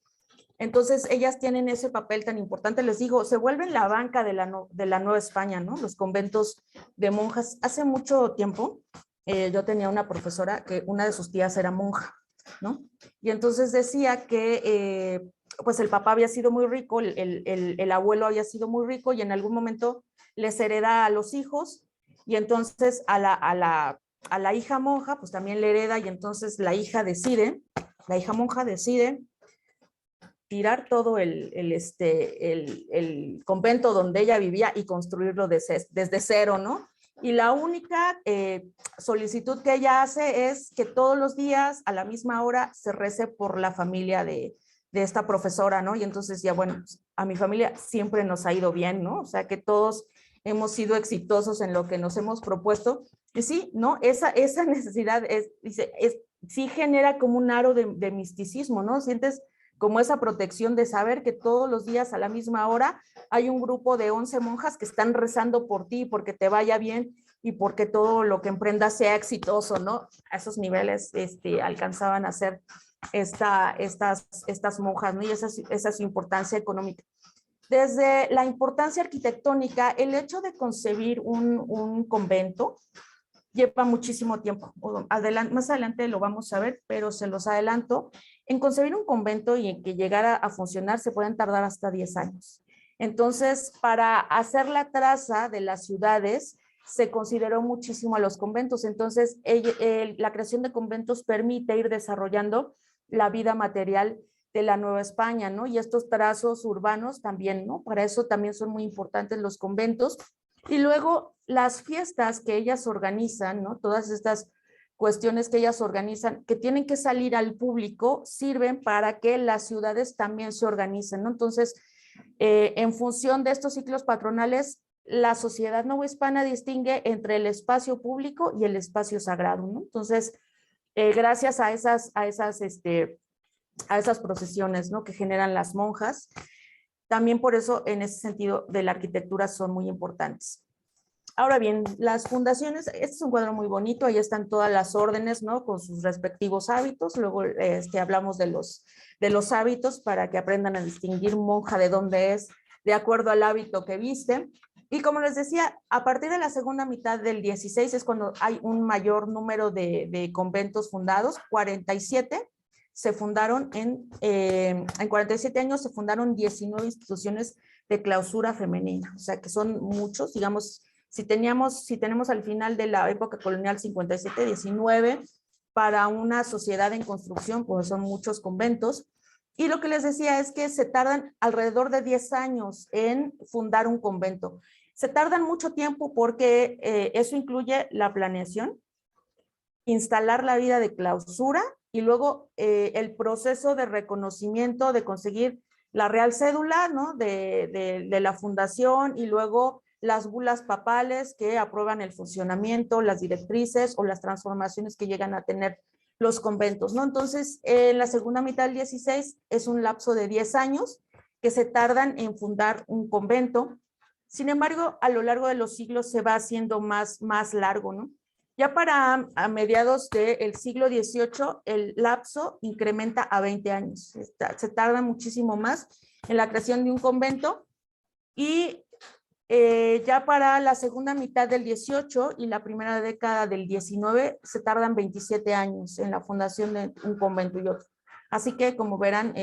Entonces, ellas tienen ese papel tan importante, les digo, se vuelven la banca de la Nueva España, ¿no? Los conventos de monjas. Hace mucho tiempo, yo tenía una profesora que una de sus tías era monja, ¿no? Y entonces decía que, pues el papá había sido muy rico, el abuelo había sido muy rico y en algún momento les hereda a los hijos y entonces a la hija monja, pues también le hereda y entonces la hija monja decide tirar todo el convento donde ella vivía y construirlo desde cero, ¿no? Y la única solicitud que ella hace es que todos los días a la misma hora se rece por la familia de esta profesora, ¿no? Y entonces ya, bueno, a mi familia siempre nos ha ido bien, ¿no? O sea, que todos hemos sido exitosos en lo que nos hemos propuesto. Y sí, ¿no? Esa necesidad sí genera como un aro de misticismo, ¿no? Sientes como esa protección de saber que todos los días a la misma hora hay un grupo de 11 monjas que están rezando por ti, porque te vaya bien y porque todo lo que emprendas sea exitoso, ¿no? A esos niveles alcanzaban a ser estas monjas, ¿no? Y esa es su importancia económica. Desde la importancia arquitectónica, el hecho de concebir un convento lleva muchísimo tiempo. Más adelante lo vamos a ver, pero se los adelanto. En concebir un convento y en que llegara a funcionar se pueden tardar hasta 10 años. Entonces, para hacer la traza de las ciudades, se consideró muchísimo a los conventos. Entonces, la creación de conventos permite ir desarrollando la vida material de la Nueva España, ¿no? Y estos trazos urbanos también, ¿no? Para eso también son muy importantes los conventos. Y luego las fiestas que ellas organizan, ¿no? Todas estas cuestiones que ellas organizan, que tienen que salir al público, sirven para que las ciudades también se organicen, ¿no? Entonces, en función de estos ciclos patronales, la sociedad novohispana distingue entre el espacio público y el espacio sagrado, ¿no? Entonces, gracias a esas procesiones, ¿no? Que generan las monjas, también por eso, en ese sentido, de la arquitectura son muy importantes. Ahora bien, las fundaciones, este es un cuadro muy bonito, ahí están todas las órdenes, ¿no? Con sus respectivos hábitos, luego hablamos de los hábitos para que aprendan a distinguir monja de dónde es, de acuerdo al hábito que viste. Y como les decía, a partir de la segunda mitad del 16 es cuando hay un mayor número de conventos fundados, 47 se fundaron en 47 años se fundaron 19 instituciones de clausura femenina, o sea que son muchos, digamos, si tenemos al final de la época colonial 57, 19 para una sociedad en construcción, pues son muchos conventos. Y lo que les decía es que se tardan alrededor de 10 años en fundar un convento. Se tardan mucho tiempo porque eso incluye la planeación, instalar la vida de clausura y luego el proceso de reconocimiento, de conseguir la real cédula, ¿no? de la fundación y luego las bulas papales que aprueban el funcionamiento, las directrices o las transformaciones que llegan a tener los conventos, ¿no? Entonces, en la segunda mitad del 16 es un lapso de 10 años que se tardan en fundar un convento. Sin embargo, a lo largo de los siglos se va haciendo más largo, ¿no? Ya a mediados del siglo XVIII, el lapso incrementa a 20 años. Se tarda muchísimo más en la creación de un convento y ya para la segunda mitad del 18 y la primera década del 19 se tardan 27 años en la fundación de un convento y otro. Así que, como verán,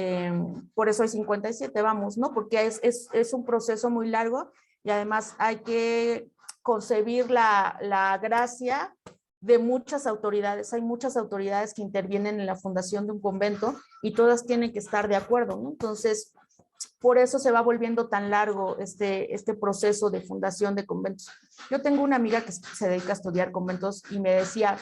por eso hay 57, vamos, ¿no? Porque es un proceso muy largo y además hay que concebir la gracia de muchas autoridades. Hay muchas autoridades que intervienen en la fundación de un convento y todas tienen que estar de acuerdo, ¿no? Entonces, por eso se va volviendo tan largo este proceso de fundación de conventos. Yo tengo una amiga que se dedica a estudiar conventos y me decía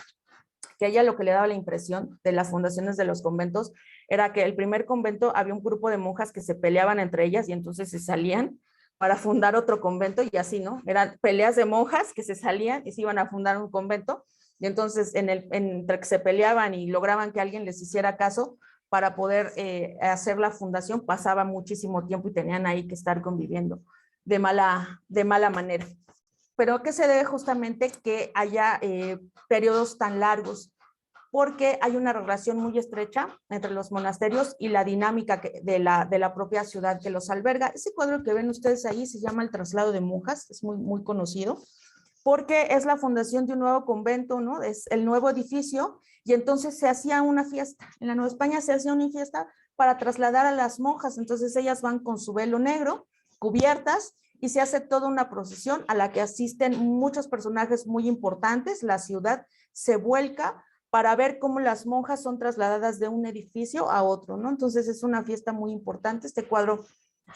que a ella lo que le daba la impresión de las fundaciones de los conventos era que el primer convento había un grupo de monjas que se peleaban entre ellas y entonces se salían para fundar otro convento y así, ¿no? Eran peleas de monjas que se salían y se iban a fundar un convento y entonces entre que se peleaban y lograban que alguien les hiciera caso, para poder hacer la fundación, pasaba muchísimo tiempo y tenían ahí que estar conviviendo de mala manera. ¿Pero qué se debe justamente que haya periodos tan largos? Porque hay una relación muy estrecha entre los monasterios y la dinámica de la propia ciudad que los alberga. Ese cuadro que ven ustedes ahí se llama El traslado de monjas, es muy, muy conocido, porque es la fundación de un nuevo convento, ¿no? Es el nuevo edificio, y entonces se hacía una fiesta. En la Nueva España se hacía una fiesta para trasladar a las monjas, entonces ellas van con su velo negro, cubiertas, y se hace toda una procesión a la que asisten muchos personajes muy importantes. La ciudad se vuelca para ver cómo las monjas son trasladadas de un edificio a otro, ¿no? Entonces es una fiesta muy importante. Este cuadro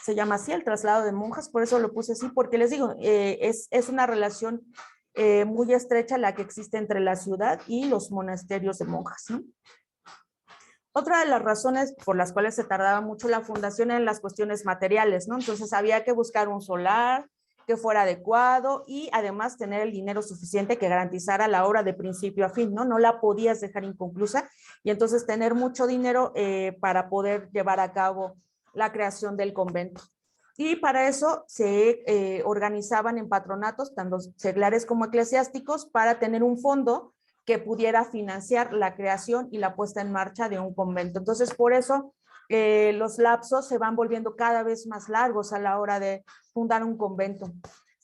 se llama así, El traslado de monjas, por eso lo puse así, porque les digo, es una relación muy estrecha la que existe entre la ciudad y los monasterios de monjas, ¿no? Otra de las razones por las cuales se tardaba mucho la fundación eran las cuestiones materiales, ¿no? Entonces había que buscar un solar que fuera adecuado y además tener el dinero suficiente que garantizara la obra de principio a fin, ¿no? No la podías dejar inconclusa, y entonces tener mucho dinero para poder llevar a cabo la creación del convento. Y para eso se organizaban en patronatos, tanto seglares como eclesiásticos, para tener un fondo que pudiera financiar la creación y la puesta en marcha de un convento. Entonces, por eso los lapsos se van volviendo cada vez más largos a la hora de fundar un convento.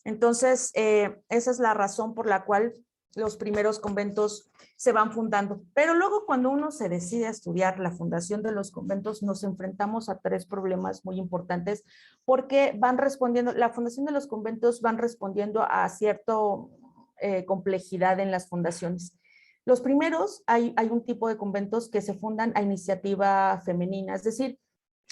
Entonces, esa es la razón por la cual los primeros conventos se van fundando. Pero luego, cuando uno se decide a estudiar la fundación de los conventos, nos enfrentamos a tres problemas muy importantes, porque van respondiendo, la fundación de los conventos van respondiendo a cierta complejidad en las fundaciones. Los primeros, hay un tipo de conventos que se fundan a iniciativa femenina, es decir,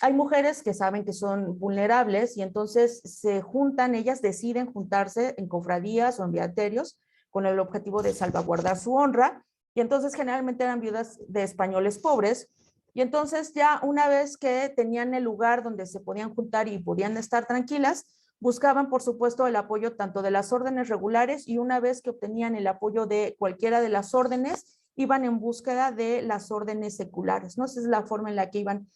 hay mujeres que saben que son vulnerables y entonces se juntan, ellas deciden juntarse en cofradías o en beaterios con el objetivo de salvaguardar su honra, y entonces generalmente eran viudas de españoles pobres, y entonces ya una vez que tenían el lugar donde se podían juntar y podían estar tranquilas, buscaban, por supuesto, el apoyo tanto de las órdenes regulares, y una vez que obtenían el apoyo de cualquiera de las órdenes, iban en búsqueda de las órdenes seculares, ¿no? Esa es la forma en la que iban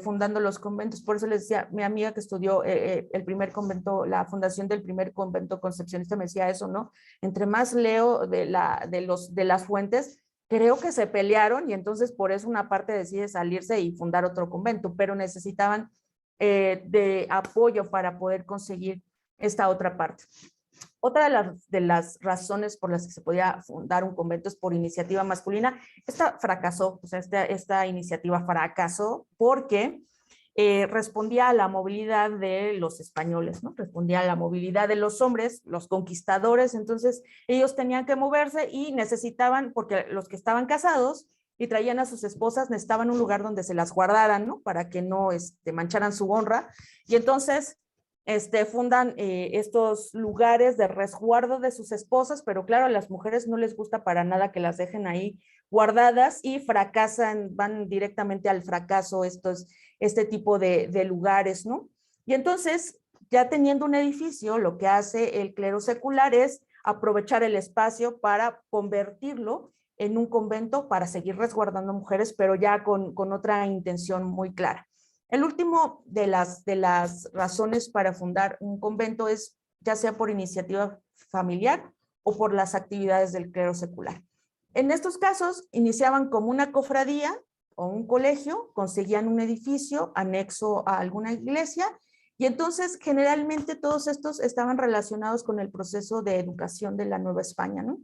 fundando los conventos. Por eso les decía, mi amiga que estudió el primer convento, la fundación del primer convento concepcionista, me decía eso, ¿no? Entre más leo de las fuentes, creo que se pelearon, y entonces por eso una parte decide salirse y fundar otro convento, pero necesitaban de apoyo para poder conseguir esta otra parte. Otra de las razones por las que se podía fundar un convento es por iniciativa masculina. Esta fracasó, o sea, esta iniciativa fracasó porque respondía a la movilidad de los españoles, ¿no? Respondía a la movilidad de los hombres, los conquistadores, entonces ellos tenían que moverse y necesitaban, porque los que estaban casados y traían a sus esposas necesitaban un lugar donde se las guardaran, ¿no? Para que no mancharan su honra, y entonces fundan estos lugares de resguardo de sus esposas, pero claro, a las mujeres no les gusta para nada que las dejen ahí guardadas, y fracasan, van directamente al fracaso este tipo de lugares, ¿no? Y entonces, ya teniendo un edificio, lo que hace el clero secular es aprovechar el espacio para convertirlo en un convento para seguir resguardando mujeres, pero ya con otra intención muy clara. El último de las razones para fundar un convento es ya sea por iniciativa familiar o por las actividades del clero secular. En estos casos, iniciaban como una cofradía o un colegio, conseguían un edificio anexo a alguna iglesia, y entonces generalmente todos estos estaban relacionados con el proceso de educación de la Nueva España, ¿no?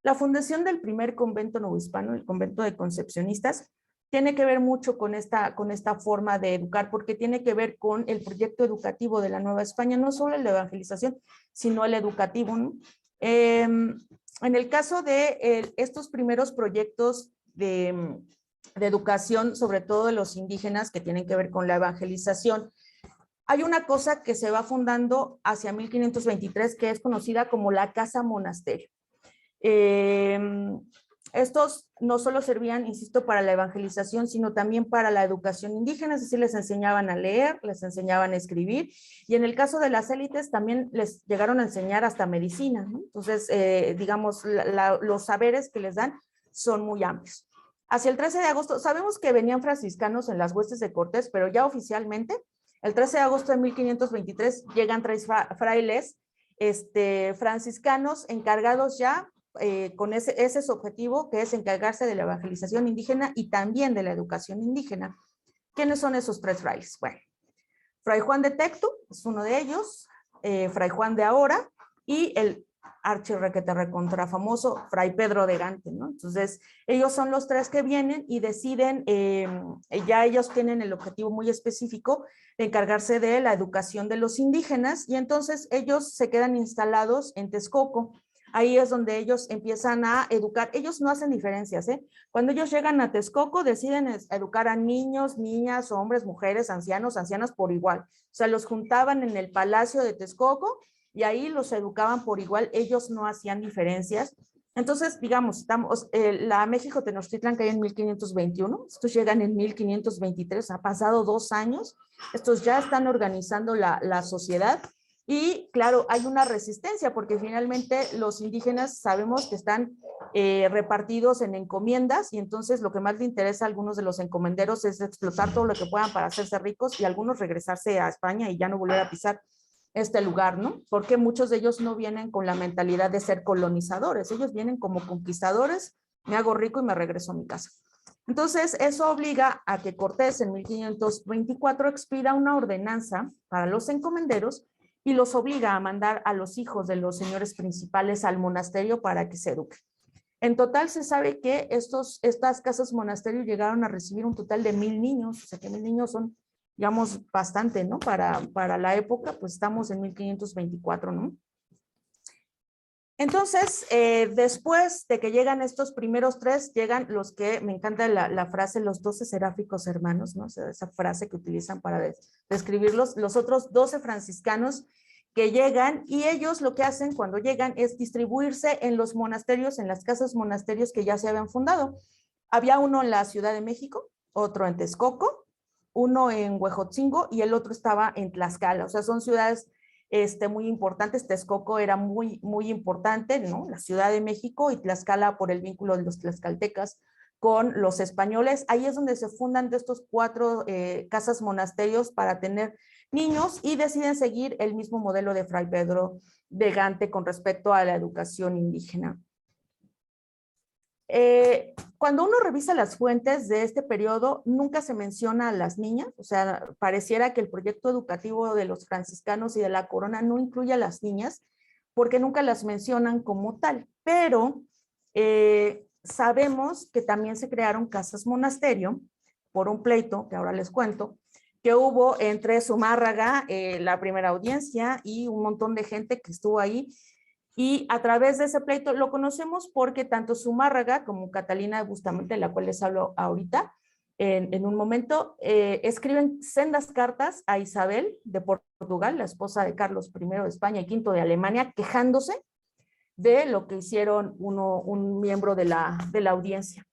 La fundación del primer convento novohispano, el convento de Concepcionistas, tiene que ver mucho con esta forma de educar, porque tiene que ver con el proyecto educativo de la Nueva España, no solo el de evangelización, sino el educativo, ¿no? En el caso de estos primeros proyectos de educación, sobre todo de los indígenas, que tienen que ver con la evangelización, hay una cosa que se va fundando hacia 1523 que es conocida como la Casa Monasterio. Estos no solo servían, insisto, para la evangelización, sino también para la educación indígena, es decir, les enseñaban a leer, les enseñaban a escribir, y en el caso de las élites también les llegaron a enseñar hasta medicina, ¿no? Entonces, digamos, los saberes que les dan son muy amplios. hacia el 13 de agosto, sabemos que venían franciscanos en las huestes de Cortés, pero ya oficialmente, el 13 de agosto de 1523 llegan 3 frailes franciscanos encargados ya con ese es su objetivo, que es encargarse de la evangelización indígena y también de la educación indígena. ¿Quiénes son esos 3 frailes? Bueno, Fray Juan de Tectu es uno de ellos, Fray Juan de Ahora y el archirrequete recontra famoso Fray Pedro de Gante, ¿no? Entonces, ellos son los 3 que vienen y deciden, ya ellos tienen el objetivo muy específico de encargarse de la educación de los indígenas y entonces ellos se quedan instalados en Texcoco. Ahí es donde ellos empiezan a educar. Ellos no hacen diferencias, ¿eh? Cuando ellos llegan a Texcoco, deciden educar a niños, niñas, hombres, mujeres, ancianos, ancianas por igual. O sea, los juntaban en el Palacio de Texcoco y ahí los educaban por igual. Ellos no hacían diferencias. Entonces, digamos, la México Tenochtitlan cae en 1521, estos llegan en 1523, ha pasado 2 años, estos ya están organizando la sociedad. Y claro, hay una resistencia porque finalmente los indígenas sabemos que están repartidos en encomiendas y entonces lo que más le interesa a algunos de los encomenderos es explotar todo lo que puedan para hacerse ricos y algunos regresarse a España y ya no volver a pisar este lugar, ¿no? Porque muchos de ellos no vienen con la mentalidad de ser colonizadores, ellos vienen como conquistadores, me hago rico y me regreso a mi casa. Entonces, eso obliga a que Cortés en 1524 expida una ordenanza para los encomenderos y los obliga a mandar a los hijos de los señores principales al monasterio para que se eduquen. En total se sabe que estas casas monasterio llegaron a recibir un total de 1000 niños, o sea que 1000 niños son, digamos, bastante, ¿no? Para la época, pues estamos en 1524, ¿no? Entonces, después de que llegan estos primeros 3, llegan los que, me encanta la frase, los 12 seráficos hermanos, ¿no? O sea, esa frase que utilizan para describirlos, los otros 12 franciscanos que llegan y ellos lo que hacen cuando llegan es distribuirse en los monasterios, en las casas monasterios que ya se habían fundado. Había uno en la Ciudad de México, otro en Texcoco, uno en Huejotzingo y el otro estaba en Tlaxcala, o sea, son ciudades muy importantes. Texcoco era muy, muy importante, ¿no? La Ciudad de México y Tlaxcala por el vínculo de los tlaxcaltecas con los españoles. Ahí es donde se fundan de estos 4 casas monasterios para tener niños y deciden seguir el mismo modelo de Fray Pedro de Gante con respecto a la educación indígena. Cuando uno revisa las fuentes de este periodo, nunca se menciona a las niñas, o sea, pareciera que el proyecto educativo de los franciscanos y de la corona no incluye a las niñas, porque nunca las mencionan como tal, pero sabemos que también se crearon casas monasterio por un pleito, que ahora les cuento, que hubo entre Zumárraga, la primera audiencia, y un montón de gente que estuvo ahí. Y a través de ese pleito lo conocemos porque tanto Zumárraga como Catalina de Bustamante, de la cual les hablo ahorita, en un momento, escriben sendas cartas a Isabel de Portugal, la esposa de Carlos I de España y V de Alemania, quejándose de lo que hicieron un miembro de la audiencia.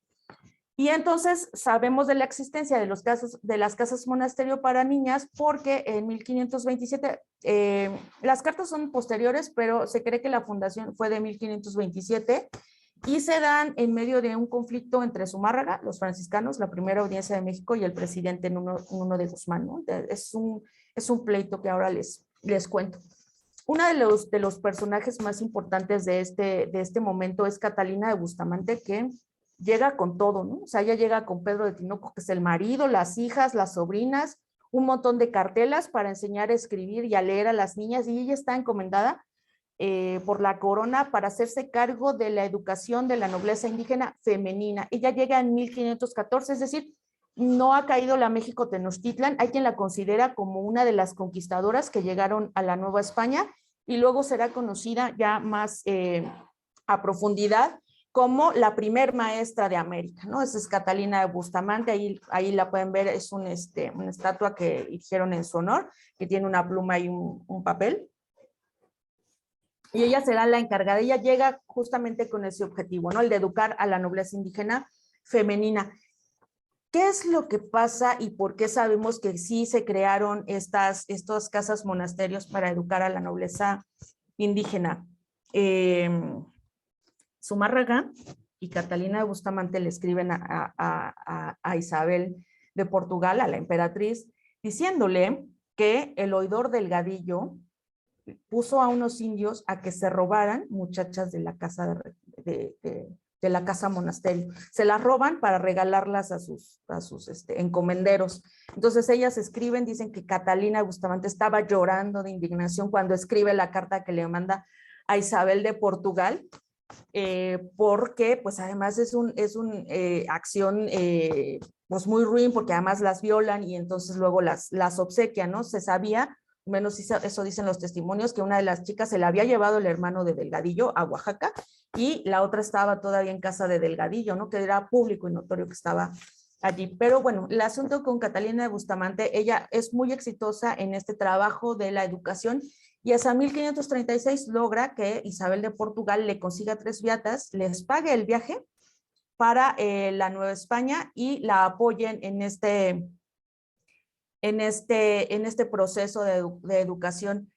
Y entonces sabemos de la existencia de las casas monasterio para niñas porque en 1527, las cartas son posteriores, pero se cree que la fundación fue de 1527 y se dan en medio de un conflicto entre Zumárraga, los franciscanos, la primera audiencia de México y el presidente Nuno de Guzmán, ¿no? Es un pleito que ahora les cuento. Uno de los personajes más importantes de este momento es Catalina de Bustamante, que llega con todo, ¿no? O sea, ella llega con Pedro de Tinoco, que es el marido, las hijas, las sobrinas, un montón de cartelas para enseñar a escribir y a leer a las niñas, y ella está encomendada por la corona para hacerse cargo de la educación de la nobleza indígena femenina. Ella llega en 1514, es decir, no ha caído la México Tenochtitlan, hay quien la considera como una de las conquistadoras que llegaron a la Nueva España y luego será conocida ya más a profundidad como la primer maestra de América, ¿no? Esa es Catalina de Bustamante, ahí la pueden ver, es una estatua que hicieron en su honor, que tiene una pluma y un papel. Y ella será la encargada, ella llega justamente con ese objetivo, ¿no? El de educar a la nobleza indígena femenina. ¿Qué es lo que pasa y por qué sabemos que sí se crearon estas casas monasterios para educar a la nobleza indígena? Zumárraga y Catalina de Bustamante le escriben a Isabel de Portugal, a la emperatriz, diciéndole que el oidor Delgadillo puso a unos indios a que se robaran muchachas de la casa de la casa monasterio. Se las roban para regalarlas a sus encomenderos. Entonces ellas escriben, dicen que Catalina Bustamante estaba llorando de indignación cuando escribe la carta que le manda a Isabel de Portugal, porque pues además es una acción pues muy ruin, porque además las violan y entonces luego las obsequian, ¿no? Se sabía, menos eso dicen los testimonios, que una de las chicas se la había llevado el hermano de Delgadillo a Oaxaca y la otra estaba todavía en casa de Delgadillo, ¿no? Que era público y notorio que estaba allí. Pero bueno, el asunto con Catalina de Bustamante, ella es muy exitosa en este trabajo de la educación y hasta 1536 logra que Isabel de Portugal le consiga 3 beatas, les pague el viaje para la Nueva España y la apoyen en este proceso de educación.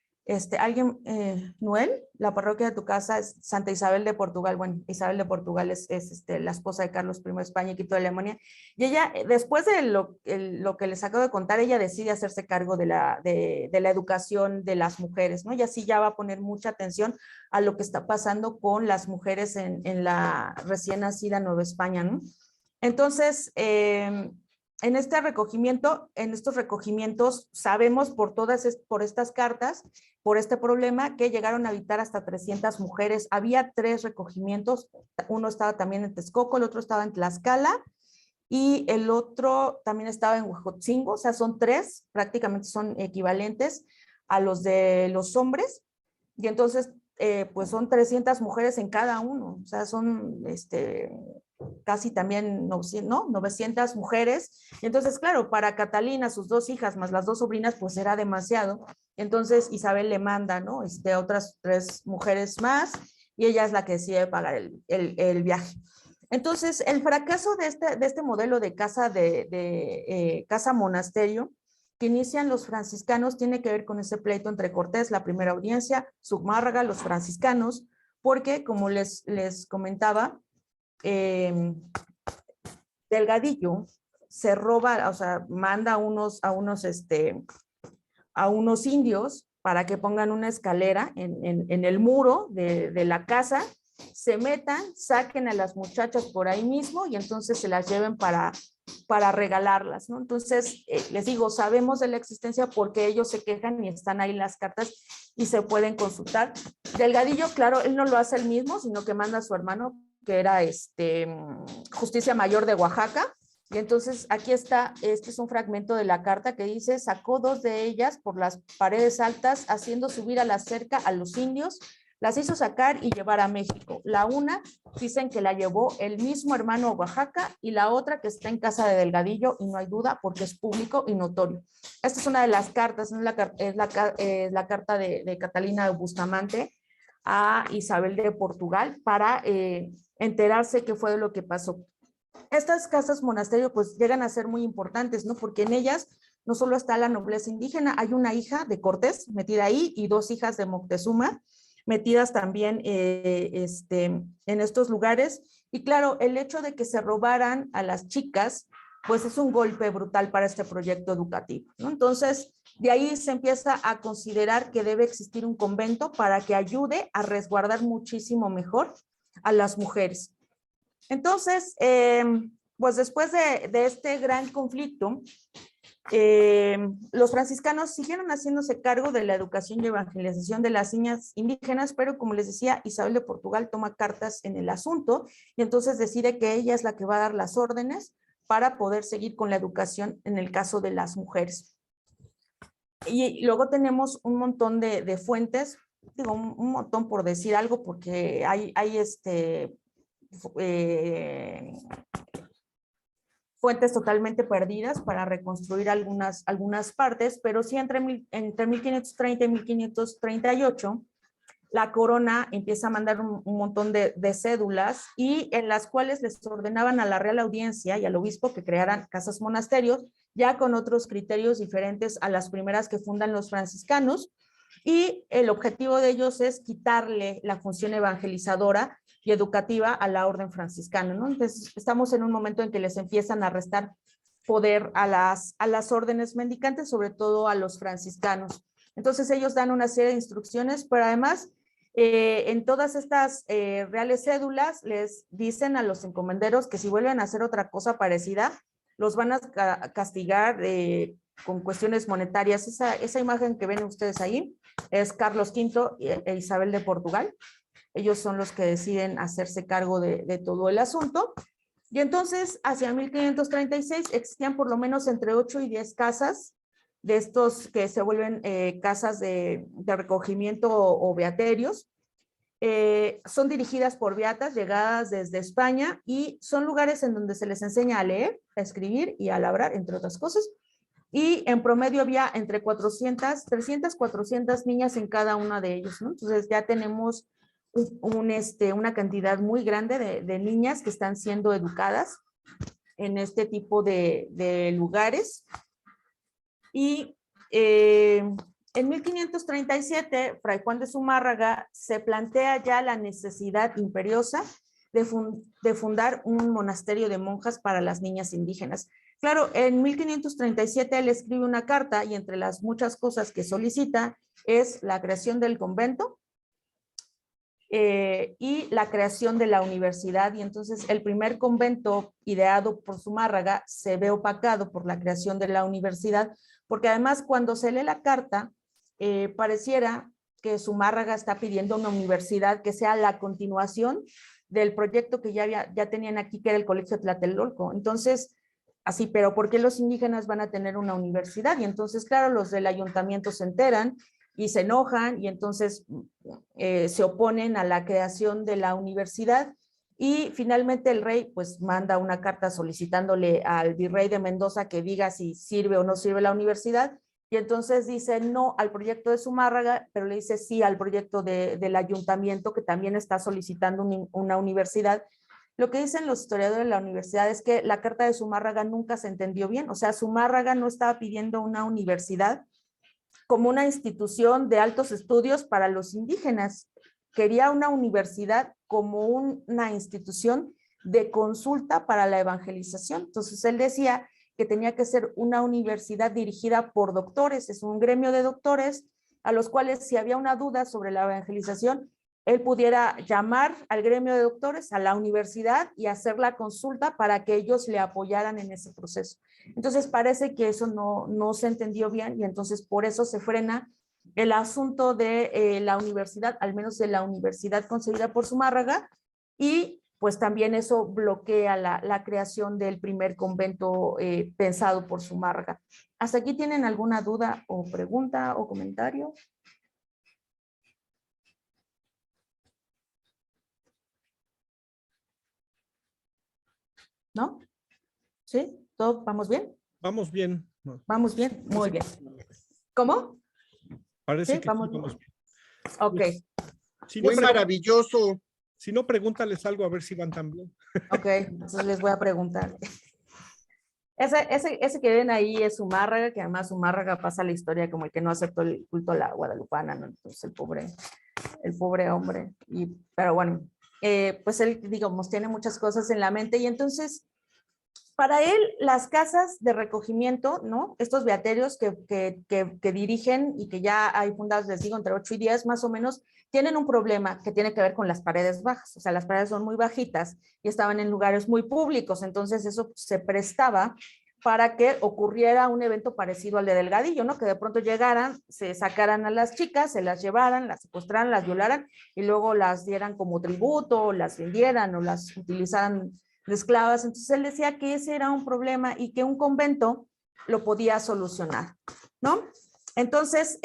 Alguien, Noel, la parroquia de tu casa es Santa Isabel de Portugal. Bueno, Isabel de Portugal es la esposa de Carlos I de España y Quito de Alemania. Y ella, después de lo que les acabo de contar, ella decide hacerse cargo de la educación de las mujeres, ¿no? Y así ya va a poner mucha atención a lo que está pasando con las mujeres en la recién nacida Nueva España, ¿no? Entonces, en estos recogimientos, sabemos por estas cartas, por este problema, que llegaron a habitar hasta 300 mujeres. Había 3 recogimientos, uno estaba también en Texcoco, el otro estaba en Tlaxcala, y el otro también estaba en Huejotzingo, o sea, son 3, prácticamente son equivalentes a los de los hombres, y entonces, pues son 300 mujeres en cada uno, o sea, son casi también 900 mujeres. Y entonces, claro, para Catalina, sus 2 hijas más las 2 sobrinas, pues era demasiado. Entonces Isabel le manda, ¿no? A otras 3 mujeres más y ella es la que decide pagar el viaje. Entonces, el fracaso de este modelo de casa casa monasterio que inician los franciscanos tiene que ver con ese pleito entre Cortés, la primera audiencia, Zumárraga, los franciscanos, porque como les comentaba, Delgadillo se roba, o sea, manda a unos indios para que pongan una escalera en el muro de la casa, se metan, saquen a las muchachas por ahí mismo y entonces se las lleven para regalarlas, ¿no? Entonces, les digo, sabemos de la existencia porque ellos se quejan y están ahí las cartas y se pueden consultar. Delgadillo, claro, él no lo hace él mismo, sino que manda a su hermano, que era Justicia Mayor de Oaxaca, y entonces aquí está, este es un fragmento de la carta que dice: sacó 2 de ellas por las paredes altas, haciendo subir a la cerca a los indios, las hizo sacar y llevar a México. La una dicen que la llevó el mismo hermano a Oaxaca y la otra que está en casa de Delgadillo y no hay duda porque es público y notorio. Esta es una de las cartas, es la carta de Catalina de Bustamante a Isabel de Portugal para enterarse qué fue lo que pasó. Estas casas monasterio pues llegan a ser muy importantes, ¿no? Porque en ellas no solo está la nobleza indígena, hay una hija de Cortés metida ahí y 2 hijas de Moctezuma metidas también en estos lugares. Y claro, el hecho de que se robaran a las chicas, pues es un golpe brutal para este proyecto educativo, ¿no? Entonces, de ahí se empieza a considerar que debe existir un convento para que ayude a resguardar muchísimo mejor a las mujeres. Entonces, pues después de este gran conflicto, los franciscanos siguieron haciéndose cargo de la educación y evangelización de las niñas indígenas, pero como les decía, Isabel de Portugal toma cartas en el asunto y entonces decide que ella es la que va a dar las órdenes para poder seguir con la educación en el caso de las mujeres. Y luego tenemos un montón de fuentes, digo un montón por decir algo, porque hay fuentes totalmente perdidas para reconstruir algunas partes, pero sí entre 1530 y 1538, la corona empieza a mandar un montón de cédulas y en las cuales les ordenaban a la Real Audiencia y al obispo que crearan casas monasterios, ya con otros criterios diferentes a las primeras que fundan los franciscanos. y el objetivo de ellos es quitarle la función evangelizadora y educativa a la orden franciscana, ¿no? Entonces, estamos en un momento en que les empiezan a restar poder a las órdenes mendicantes, sobre todo a los franciscanos. Entonces, ellos dan una serie de instrucciones, pero además, en todas estas reales cédulas, les dicen a los encomenderos que si vuelven a hacer otra cosa parecida, los van a castigar con cuestiones monetarias. Esa imagen que ven ustedes ahí es Carlos V e Isabel de Portugal. Ellos son los que deciden hacerse cargo de todo el asunto. Y entonces, hacia 1536, existían por lo menos entre 8 y 10 casas de estos que se vuelven casas de recogimiento o beaterios. Son dirigidas por beatas llegadas desde España y son lugares en donde se les enseña a leer, a escribir y a labrar, entre otras cosas. Y en promedio había entre 300, 400 niñas en cada una de ellos, ¿no? Entonces ya tenemos una cantidad muy grande de niñas que están siendo educadas en este tipo de lugares. Y en 1537, Fray Juan de Zumárraga se plantea ya la necesidad imperiosa de fundar un monasterio de monjas para las niñas indígenas. Claro, en 1537 él escribe una carta y entre las muchas cosas que solicita es la creación del convento, y la creación de la universidad, y entonces el primer convento ideado por Zumárraga se ve opacado por la creación de la universidad, porque además cuando se lee la carta, pareciera que Zumárraga está pidiendo una universidad que sea la continuación del proyecto que ya tenían aquí, que era el Colegio Tlatelolco. Entonces, así, pero ¿por qué los indígenas van a tener una universidad? Y entonces, claro, los del ayuntamiento se enteran y se enojan y entonces se oponen a la creación de la universidad y finalmente el rey pues manda una carta solicitándole al virrey de Mendoza que diga si sirve o no sirve la universidad y entonces dice no al proyecto de Zumárraga, pero le dice sí al proyecto del ayuntamiento que también está solicitando una universidad. Lo que dicen los historiadores de la universidad es que la carta de Zumárraga nunca se entendió bien, o sea, Zumárraga no estaba pidiendo una universidad como una institución de altos estudios para los indígenas. Quería una universidad como una institución de consulta para la evangelización. Entonces él decía que tenía que ser una universidad dirigida por doctores, es un gremio de doctores a los cuales si había una duda sobre la evangelización, él pudiera llamar al gremio de doctores, a la universidad y hacer la consulta para que ellos le apoyaran en ese proceso. Entonces parece que eso no se entendió bien y entonces por eso se frena el asunto de la universidad, al menos de la universidad concebida por Zumárraga, y pues también eso bloquea la creación del primer convento pensado por Zumárraga. ¿Hasta aquí tienen alguna duda o pregunta o comentario? ¿No? ¿Sí? ¿Todo vamos bien? Vamos bien. Vamos bien, muy bien. ¿Cómo? Parece ¿Sí? que Vamos sí, vamos bien. Ok. Pues, si Muy maravilloso. Si no, pregúntales algo a ver si van tan bien. Ok, entonces les voy a preguntar. Ese que ven ahí es Zumárraga, que además Zumárraga pasa la historia como el que no aceptó el culto a la guadalupana, ¿no? Entonces el pobre hombre. Pero bueno, pues él, digamos, tiene muchas cosas en la mente y entonces para él las casas de recogimiento, ¿no? Estos beaterios que dirigen y que ya hay fundados, les digo, entre 8 y 10 más o menos, tienen un problema que tiene que ver con las paredes bajas, o sea, las paredes son muy bajitas y estaban en lugares muy públicos, entonces eso se prestaba para que ocurriera un evento parecido al de Delgadillo, ¿no? Que de pronto llegaran, se sacaran a las chicas, se las llevaran, las secuestraran, las violaran y luego las dieran como tributo, las vendieran o las utilizaran de esclavas. Entonces él decía que ese era un problema y que un convento lo podía solucionar, ¿no? Entonces,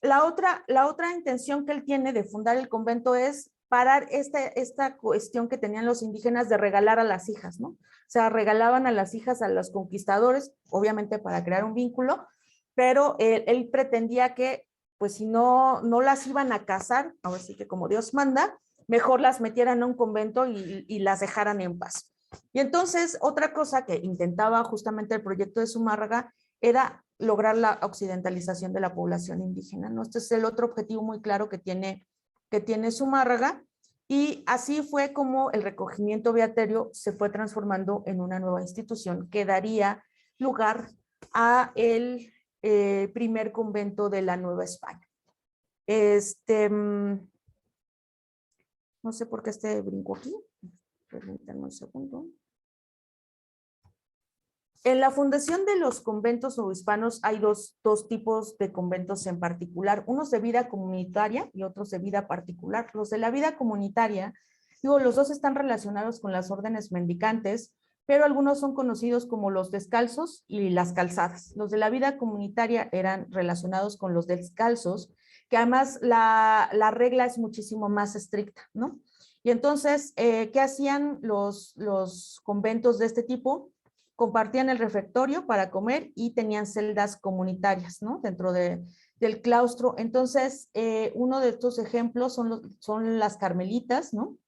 la otra intención que él tiene de fundar el convento es parar esta cuestión que tenían los indígenas de regalar a las hijas, ¿no? O sea, regalaban a las hijas a los conquistadores, obviamente para crear un vínculo, pero él pretendía que, pues si no las iban a casar, ahora sí que como Dios manda, mejor las metieran a un convento y las dejaran en paz. Y entonces, otra cosa que intentaba justamente el proyecto de Zumárraga era lograr la occidentalización de la población indígena, ¿no? Este es el otro objetivo muy claro que tiene Zumárraga, y así fue como el recogimiento beaterio se fue transformando en una nueva institución que daría lugar a el primer convento de la Nueva España. No sé por qué brinco aquí, permítanme un segundo. En la fundación de los conventos novohispanos hay dos tipos de conventos en particular, unos de vida comunitaria y otros de vida particular. Los de la vida comunitaria, los dos están relacionados con las órdenes mendicantes, pero algunos son conocidos como los descalzos y las calzadas. Los de la vida comunitaria eran relacionados con los descalzos, que además la regla es muchísimo más estricta, ¿no? Y entonces, ¿qué hacían los conventos de este tipo? Compartían el refectorio para comer y tenían celdas comunitarias, ¿no? Dentro del claustro. Entonces, uno de estos ejemplos son las carmelitas, ¿no?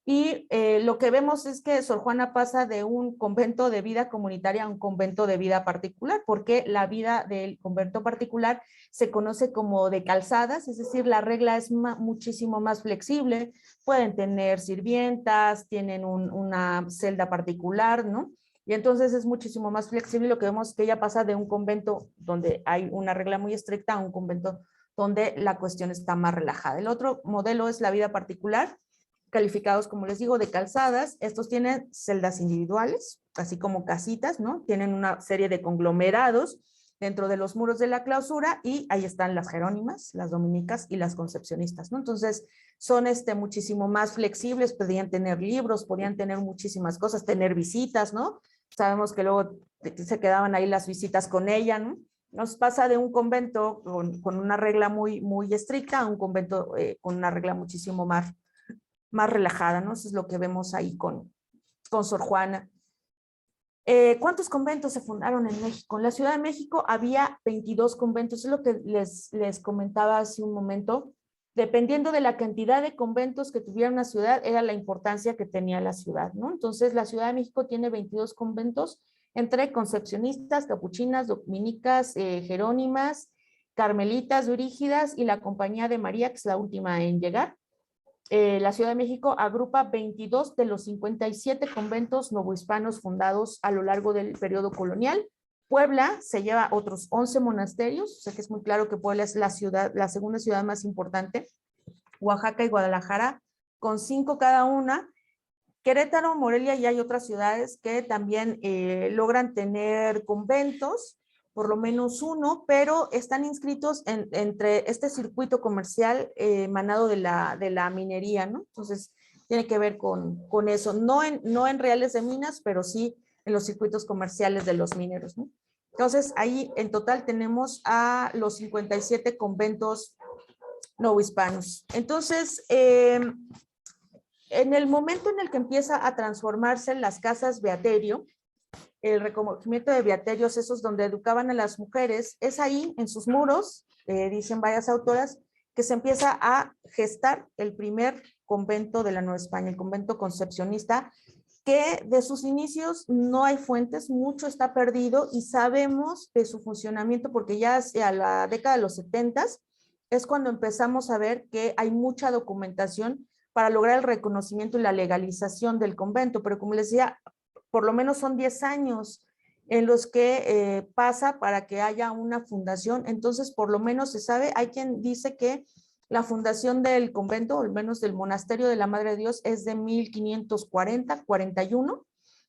Y lo que vemos es que Sor Juana pasa de un convento de vida comunitaria a un convento de vida particular, porque la vida del convento particular se conoce como de calzadas, es decir, la regla es muchísimo más flexible, pueden tener sirvientas, tienen una celda particular, ¿no? Y entonces es muchísimo más flexible. Lo que vemos es que ella pasa de un convento donde hay una regla muy estricta a un convento donde la cuestión está más relajada. El otro modelo es la vida particular, calificados, como les digo, de calzadas. Estos tienen celdas individuales, así como casitas, ¿no? Tienen una serie de conglomerados dentro de los muros de la clausura y ahí están las jerónimas, las dominicas y las concepcionistas, ¿no? Entonces son muchísimo más flexibles, podían tener libros, podían tener muchísimas cosas, tener visitas, ¿no? Sabemos que luego se quedaban ahí las visitas con ella, ¿no? Nos pasa de un convento con una regla muy estricta a un convento con una regla muchísimo más relajada, ¿no? Eso es lo que vemos ahí con Sor Juana. ¿Cuántos conventos se fundaron en México? En la Ciudad de México había 22 conventos, es lo que les comentaba hace un momento. Dependiendo de la cantidad de conventos que tuviera una ciudad, era la importancia que tenía la ciudad, ¿no? Entonces, la Ciudad de México tiene 22 conventos entre concepcionistas, capuchinas, dominicas, jerónimas, carmelitas, brígidas y la Compañía de María, que es la última en llegar. La Ciudad de México agrupa 22 de los 57 conventos novohispanos fundados a lo largo del periodo colonial. Puebla se lleva otros 11 monasterios, o sea que es muy claro que Puebla es la segunda ciudad más importante. Oaxaca y Guadalajara con 5 cada una. Querétaro, Morelia y hay otras ciudades que también logran tener conventos, por lo menos uno, pero están inscritos entre este circuito comercial emanado de la minería, ¿no? Entonces, tiene que ver con eso, no en reales de minas, pero sí en los circuitos comerciales de los mineros, ¿no? Entonces, ahí en total tenemos a los 57 conventos novohispanos. Entonces, en el momento en el que empieza a transformarse las casas beaterio, el recogimiento de beaterios, esos donde educaban a las mujeres, es ahí en sus muros, dicen varias autoras, que se empieza a gestar el primer convento de la Nueva España, el convento concepcionista, que de sus inicios no hay fuentes, mucho está perdido y sabemos de su funcionamiento porque ya hacia la década de los 70 es cuando empezamos a ver que hay mucha documentación para lograr el reconocimiento y la legalización del convento, pero como les decía, por lo menos son 10 años en los que pasa para que haya una fundación. Entonces, por lo menos se sabe, hay quien dice que la fundación del convento, o al menos del monasterio de la Madre de Dios, es de 1540-41,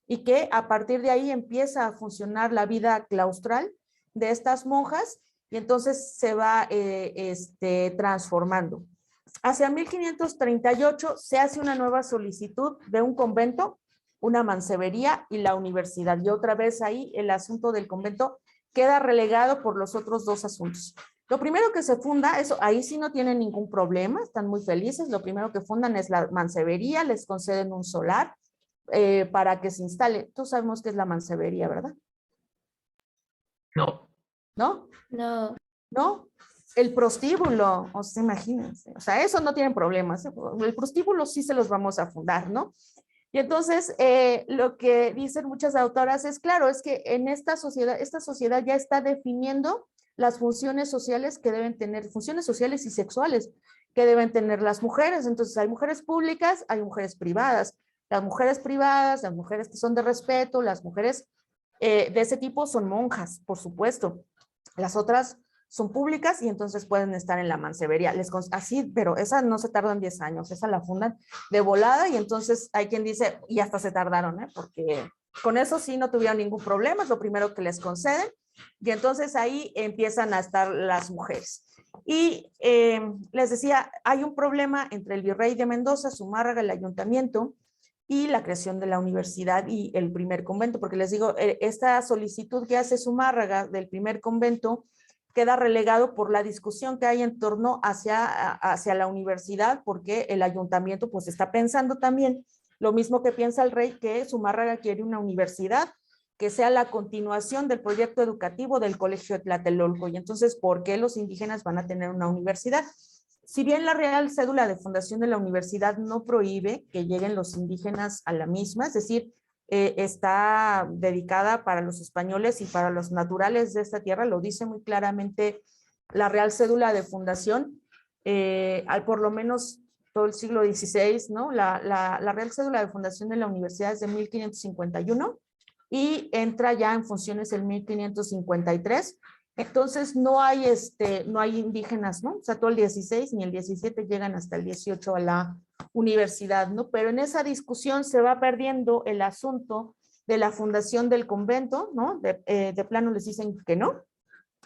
y que a partir de ahí empieza a funcionar la vida claustral de estas monjas, y entonces se va transformando. Hacia 1538 se hace una nueva solicitud de un convento, una mansevería y la universidad. Y otra vez ahí el asunto del convento queda relegado por los otros dos asuntos. Lo primero que se funda, eso ahí sí no tienen ningún problema, están muy felices. Lo primero que fundan es la mansevería, les conceden un solar para que se instale. Tú sabemos qué es la mansevería, ¿verdad? No. ¿No? No. ¿No? El prostíbulo, o sea, imagínense, o sea, eso no tienen problemas. El prostíbulo sí se los vamos a fundar, ¿no? Y entonces, lo que dicen muchas autoras es, claro, es que en esta sociedad ya está definiendo las funciones sociales que deben tener, funciones sociales y sexuales que deben tener las mujeres. Entonces, hay mujeres públicas, hay mujeres privadas. Las mujeres privadas, las mujeres que son de respeto, las mujeres de ese tipo son monjas, por supuesto. Las otras son públicas y entonces pueden estar en la mansevería. Así, pero esa no se tardan 10 años, esa la fundan de volada y entonces hay quien dice, y hasta se tardaron, porque con eso sí no tuvieron ningún problema, es lo primero que les conceden, y entonces ahí empiezan a estar las mujeres. Y les decía, hay un problema entre el virrey de Mendoza, Zumárraga, el ayuntamiento, y la creación de la universidad y el primer convento, porque les digo, esta solicitud que hace Zumárraga del primer convento queda relegado por la discusión que hay en torno hacia la universidad, porque el ayuntamiento pues está pensando también lo mismo que piensa el rey, que Zumárraga quiere una universidad que sea la continuación del proyecto educativo del Colegio de Tlatelolco, y entonces, ¿por qué los indígenas van a tener una universidad? Si bien la Real Cédula de Fundación de la Universidad no prohíbe que lleguen los indígenas a la misma, es decir, está dedicada para los españoles y para los naturales de esta tierra, lo dice muy claramente la Real Cédula de Fundación, por lo menos todo el siglo XVI, ¿no? La Real Cédula de Fundación de la Universidad es de 1551 y entra ya en funciones en 1553. Entonces no hay indígenas, ¿no? O sea, todo el 16 ni el 17 llegan hasta el 18 a la universidad, ¿no? Pero en esa discusión se va perdiendo el asunto de la fundación del convento, ¿no? De plano les dicen que no,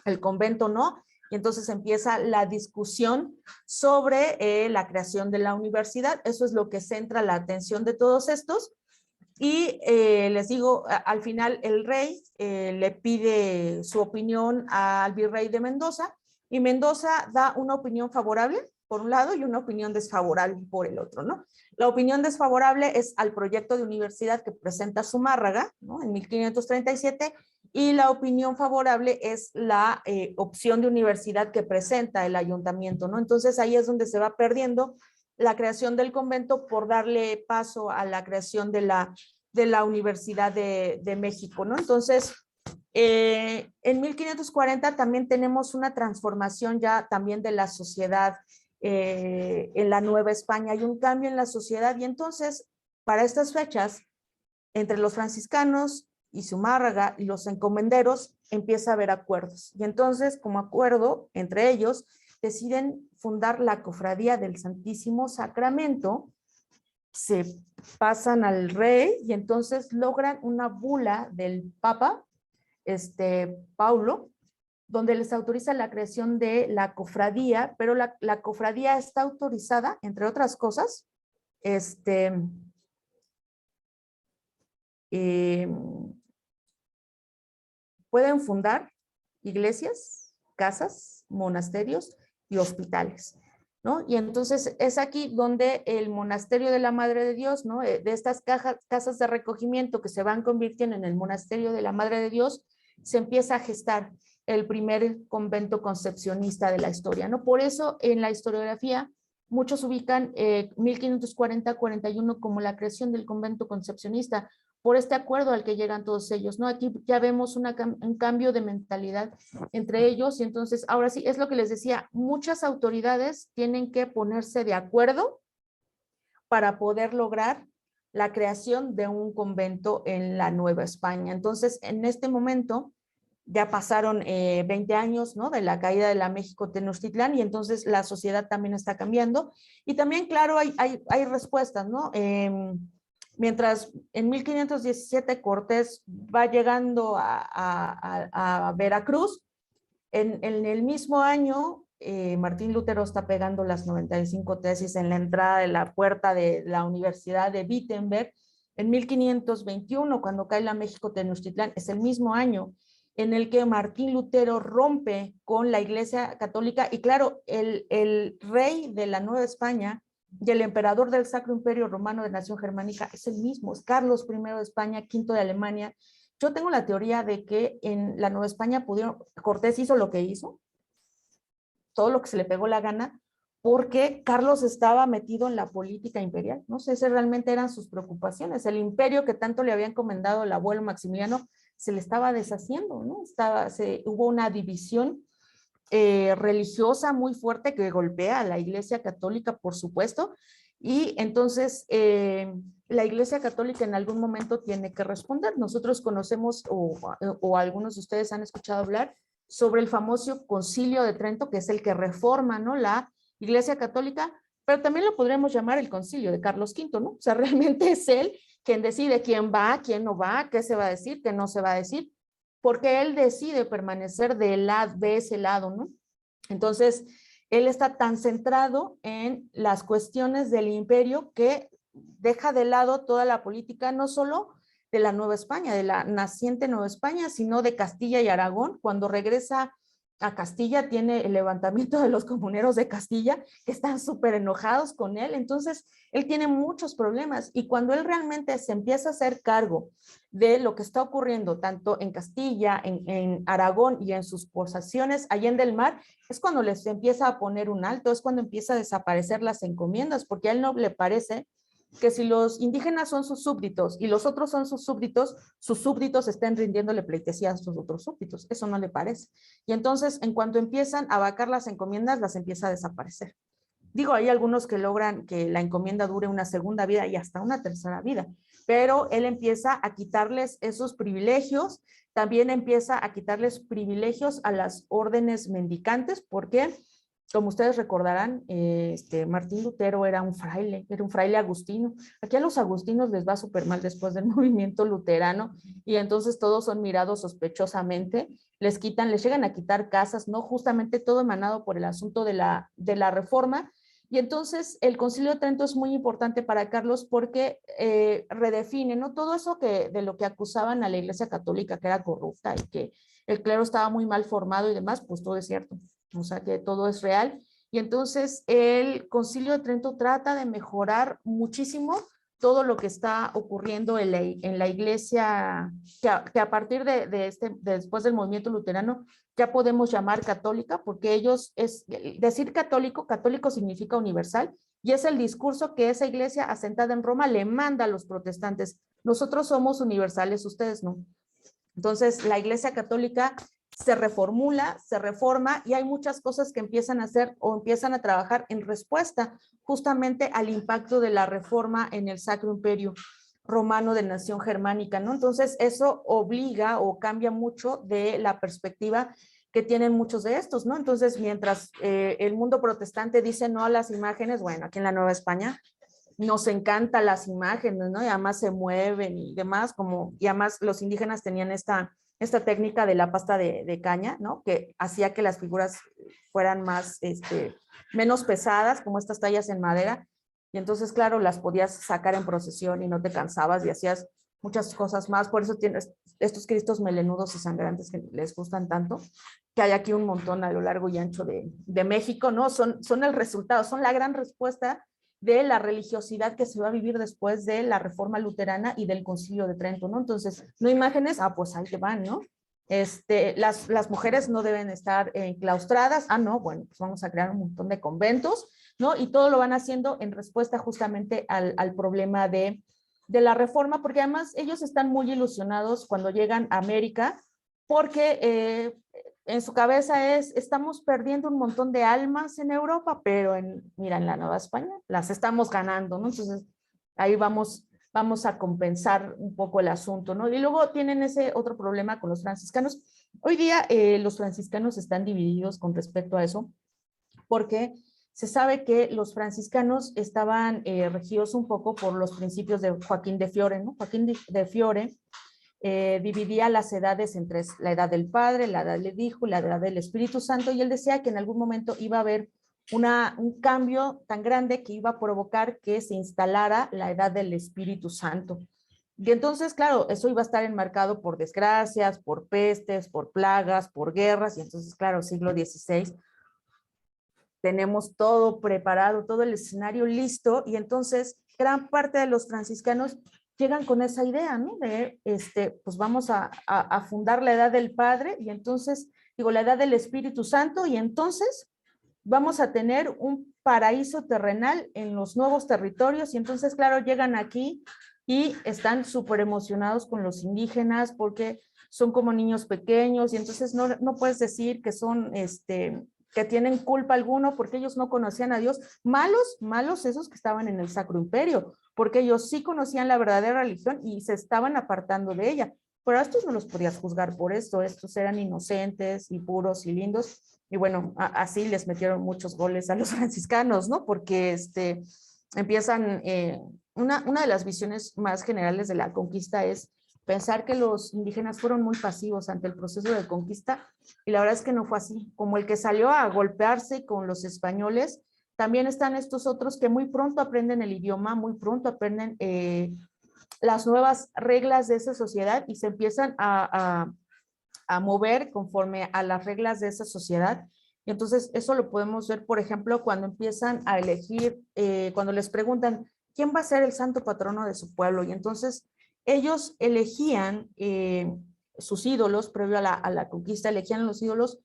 el convento no, y entonces empieza la discusión sobre la creación de la universidad. Eso es lo que centra la atención de todos estos. Y les digo, al final el rey le pide su opinión al virrey de Mendoza y Mendoza da una opinión favorable por un lado y una opinión desfavorable por el otro, ¿no? La opinión desfavorable es al proyecto de universidad que presenta Zumárraga, ¿no? En 1537, y la opinión favorable es la opción de universidad que presenta el ayuntamiento, ¿no? Entonces ahí es donde se va perdiendo la creación del convento por darle paso a la creación de la Universidad de México, ¿no? Entonces, en 1540 también tenemos una transformación ya también de la sociedad en la Nueva España. Hay un cambio en la sociedad y entonces, para estas fechas, entre los franciscanos y Zumárraga y los encomenderos, empieza a haber acuerdos. Y entonces, como acuerdo entre ellos, deciden fundar la Cofradía del Santísimo Sacramento, se pasan al rey y entonces logran una bula del Papa, Paulo, donde les autoriza la creación de la cofradía, pero la cofradía está autorizada, entre otras cosas, pueden fundar iglesias, casas, monasterios y hospitales, ¿no? Y entonces es aquí donde el monasterio de la Madre de Dios, ¿no? De estas casas de recogimiento que se van convirtiendo en el monasterio de la Madre de Dios, se empieza a gestar el primer convento concepcionista de la historia, ¿no? Por eso en la historiografía muchos ubican 1540-41 como la creación del convento concepcionista, por este acuerdo al que llegan todos ellos, ¿no? Aquí ya vemos un cambio de mentalidad entre ellos y entonces, ahora sí, es lo que les decía, muchas autoridades tienen que ponerse de acuerdo para poder lograr la creación de un convento en la Nueva España. Entonces, en este momento, ya pasaron 20 años, ¿no? De la caída de la México Tenochtitlán y entonces la sociedad también está cambiando y también, claro, hay respuestas, ¿no? Mientras en 1517 Cortés va llegando a Veracruz, en el mismo año Martín Lutero está pegando las 95 tesis en la entrada de la puerta de la Universidad de Wittenberg. En 1521, cuando cae la México Tenochtitlán, es el mismo año en el que Martín Lutero rompe con la Iglesia Católica y claro, el rey de la Nueva España y el emperador del Sacro Imperio Romano de Nación Germánica es el mismo, es Carlos I de España, V de Alemania. Yo tengo la teoría de que en la Nueva España Cortés hizo lo que hizo, todo lo que se le pegó la gana, porque Carlos estaba metido en la política imperial, no sé si realmente eran sus preocupaciones, el imperio que tanto le había encomendado el abuelo Maximiliano se le estaba deshaciendo, ¿no? Hubo una división religiosa muy fuerte que golpea a la Iglesia Católica, por supuesto, y entonces la Iglesia Católica en algún momento tiene que responder. Nosotros conocemos, o algunos de ustedes han escuchado hablar sobre el famoso Concilio de Trento, que es el que reforma, ¿no?, la Iglesia Católica, pero también lo podremos llamar el Concilio de Carlos V, ¿no? O sea, realmente es él quien decide quién va, quién no va, qué se va a decir, qué no se va a decir, porque él decide permanecer de ese lado, ¿no? Entonces, él está tan centrado en las cuestiones del imperio que deja de lado toda la política, no solo de la Nueva España, de la naciente Nueva España, sino de Castilla y Aragón. Cuando regresa a Castilla, tiene el levantamiento de los comuneros de Castilla, que están súper enojados con él. Entonces, él tiene muchos problemas, y cuando él realmente se empieza a hacer cargo de lo que está ocurriendo tanto en Castilla, en Aragón y en sus posesiones allende el mar, es cuando les empieza a poner un alto, es cuando empieza a desaparecer las encomiendas, porque a él no le parece que si los indígenas son sus súbditos y los otros son sus súbditos estén rindiéndole pleitesía a sus otros súbditos. Eso no le parece. Y entonces, en cuanto empiezan a vacar las encomiendas, las empieza a desaparecer. Digo, hay algunos que logran que la encomienda dure una segunda vida y hasta una tercera vida, pero él empieza a quitarles esos privilegios, también empieza a quitarles privilegios a las órdenes mendicantes, porque, como ustedes recordarán, Martín Lutero era un fraile agustino. Aquí a los agustinos les va súper mal después del movimiento luterano, y entonces todos son mirados sospechosamente, les llegan a quitar casas, ¿no? Justamente todo emanado por el asunto de la reforma. Y entonces el Concilio de Trento es muy importante para Carlos porque redefine, ¿no?, todo eso de lo que acusaban a la Iglesia Católica, que era corrupta y que el clero estaba muy mal formado y demás, pues todo es cierto, o sea que todo es real. Y entonces el Concilio de Trento trata de mejorar muchísimo todo lo que está ocurriendo en la Iglesia, que a partir después del movimiento luterano ya podemos llamar católica, porque decir católico significa universal, y es el discurso que esa iglesia asentada en Roma le manda a los protestantes. Nosotros somos universales, ustedes no. Entonces, la Iglesia Católica se reformula, se reforma, y hay muchas cosas que empiezan a hacer o empiezan a trabajar en respuesta justamente al impacto de la reforma en el Sacro Imperio Romano de nación germánica, ¿no? Entonces, eso obliga o cambia mucho de la perspectiva que tienen muchos de estos, ¿no? Entonces, mientras el mundo protestante dice no a las imágenes, bueno, aquí en la Nueva España nos encantan las imágenes, ¿no? Y además se mueven y demás, y además los indígenas tenían esta técnica de la pasta de caña, ¿no?, que hacía que las figuras fueran menos pesadas, como estas tallas en madera, y entonces, claro, las podías sacar en procesión y no te cansabas y hacías muchas cosas más. Por eso tienes estos cristos melenudos y sangrantes que les gustan tanto, que hay aquí un montón a lo largo y ancho de México, ¿no? Son el resultado, son la gran respuesta de la religiosidad que se va a vivir después de la Reforma Luterana y del Concilio de Trento, ¿no? Entonces, no imágenes, pues ahí te van, ¿no? Las mujeres no deben estar enclaustradas, no, bueno, pues vamos a crear un montón de conventos, ¿no? Y todo lo van haciendo en respuesta justamente al problema de la reforma, porque además ellos están muy ilusionados cuando llegan a América, porque en su cabeza estamos perdiendo un montón de almas en Europa, pero mira, en la Nueva España las estamos ganando, ¿no? Entonces ahí vamos a compensar un poco el asunto, ¿no? Y luego tienen ese otro problema con los franciscanos. Hoy día los franciscanos están divididos con respecto a eso, porque se sabe que los franciscanos estaban regidos un poco por los principios de Joaquín de Fiore, ¿no? Joaquín de Fiore dividía las edades entre la edad del Padre, la edad del Hijo y la edad del Espíritu Santo, y él decía que en algún momento iba a haber un cambio tan grande que iba a provocar que se instalara la edad del Espíritu Santo. Y entonces, claro, eso iba a estar enmarcado por desgracias, por pestes, por plagas, por guerras, y entonces, claro, siglo XVI, tenemos todo preparado, todo el escenario listo, y entonces gran parte de los franciscanos llegan con esa idea, ¿no? De, pues vamos a fundar la edad del Padre, y entonces, la edad del Espíritu Santo, y entonces vamos a tener un paraíso terrenal en los nuevos territorios. Y entonces, claro, llegan aquí y están súper emocionados con los indígenas porque son como niños pequeños y entonces no puedes decir que son, que tienen culpa alguno porque ellos no conocían a Dios. Malos esos que estaban en el Sacro Imperio, porque ellos sí conocían la verdadera religión y se estaban apartando de ella. Pero a estos no los podías juzgar por esto, estos eran inocentes y puros y lindos. Y bueno, así les metieron muchos goles a los franciscanos, ¿no? Porque empiezan, una de las visiones más generales de la conquista es pensar que los indígenas fueron muy pasivos ante el proceso de conquista, y la verdad es que no fue así. Como el que salió a golpearse con los españoles, también están estos otros que muy pronto aprenden el idioma, muy pronto aprenden las nuevas reglas de esa sociedad y se empiezan a mover conforme a las reglas de esa sociedad. Y entonces eso lo podemos ver, por ejemplo, cuando empiezan a elegir, cuando les preguntan, ¿quién va a ser el santo patrono de su pueblo? Y entonces ellos elegían sus ídolos, previo a la conquista, elegían los ídolos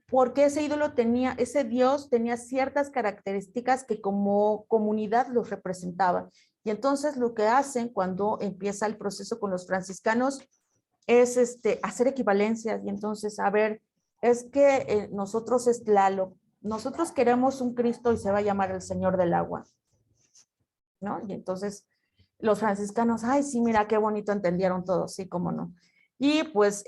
porque ese ídolo tenía, ese dios tenía ciertas características que como comunidad los representaban. Y entonces lo que hacen cuando empieza el proceso con los franciscanos es hacer equivalencias y entonces, a ver, es que nosotros es Tlaloc, nosotros queremos un Cristo y se va a llamar el Señor del Agua, ¿no? Y entonces los franciscanos, ay, sí, mira qué bonito entendieron todos, sí, cómo no. Y pues,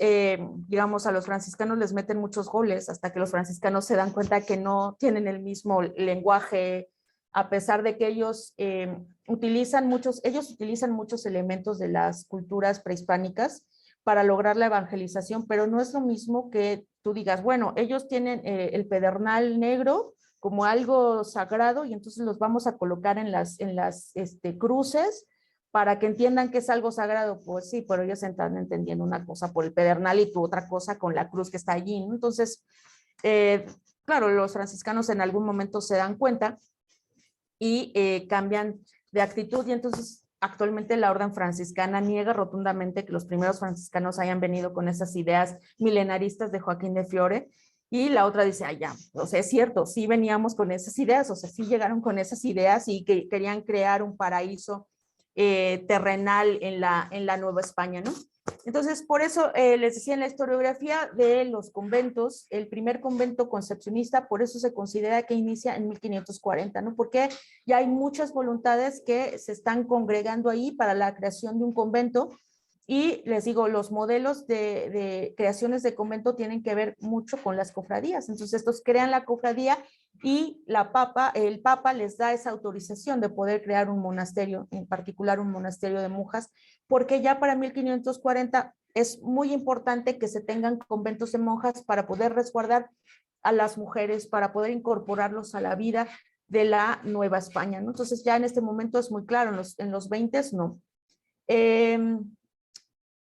digamos, a los franciscanos les meten muchos goles hasta que los franciscanos se dan cuenta que no tienen el mismo lenguaje, a pesar de que ellos utilizan muchos elementos de las culturas prehispánicas para lograr la evangelización, pero no es lo mismo que tú digas, bueno, ellos tienen el pedernal negro como algo sagrado y entonces los vamos a colocar en las cruces para que entiendan que es algo sagrado. Pues sí, pero ellos están entendiendo una cosa por el pedernal y tú otra cosa con la cruz que está allí, ¿no? Entonces, claro, los franciscanos en algún momento se dan cuenta y cambian de actitud y entonces actualmente la orden franciscana niega rotundamente que los primeros franciscanos hayan venido con esas ideas milenaristas de Joaquín de Fiore, y la otra dice, ah, ya, o sea, es cierto, sí veníamos con esas ideas, o sea, sí llegaron con esas ideas y que querían crear un paraíso terrenal en la Nueva España, ¿no? Entonces, por eso les decía en la historiografía de los conventos, el primer convento concepcionista, por eso se considera que inicia en 1540, ¿no? Porque ya hay muchas voluntades que se están congregando ahí para la creación de un convento. Y les digo, los modelos de creaciones de convento tienen que ver mucho con las cofradías. Entonces, estos crean la cofradía y el Papa les da esa autorización de poder crear un monasterio, en particular un monasterio de monjas, porque ya para 1540 es muy importante que se tengan conventos de monjas para poder resguardar a las mujeres, para poder incorporarlos a la vida de la Nueva España, ¿no? Entonces ya en este momento es muy claro, en los 20 no.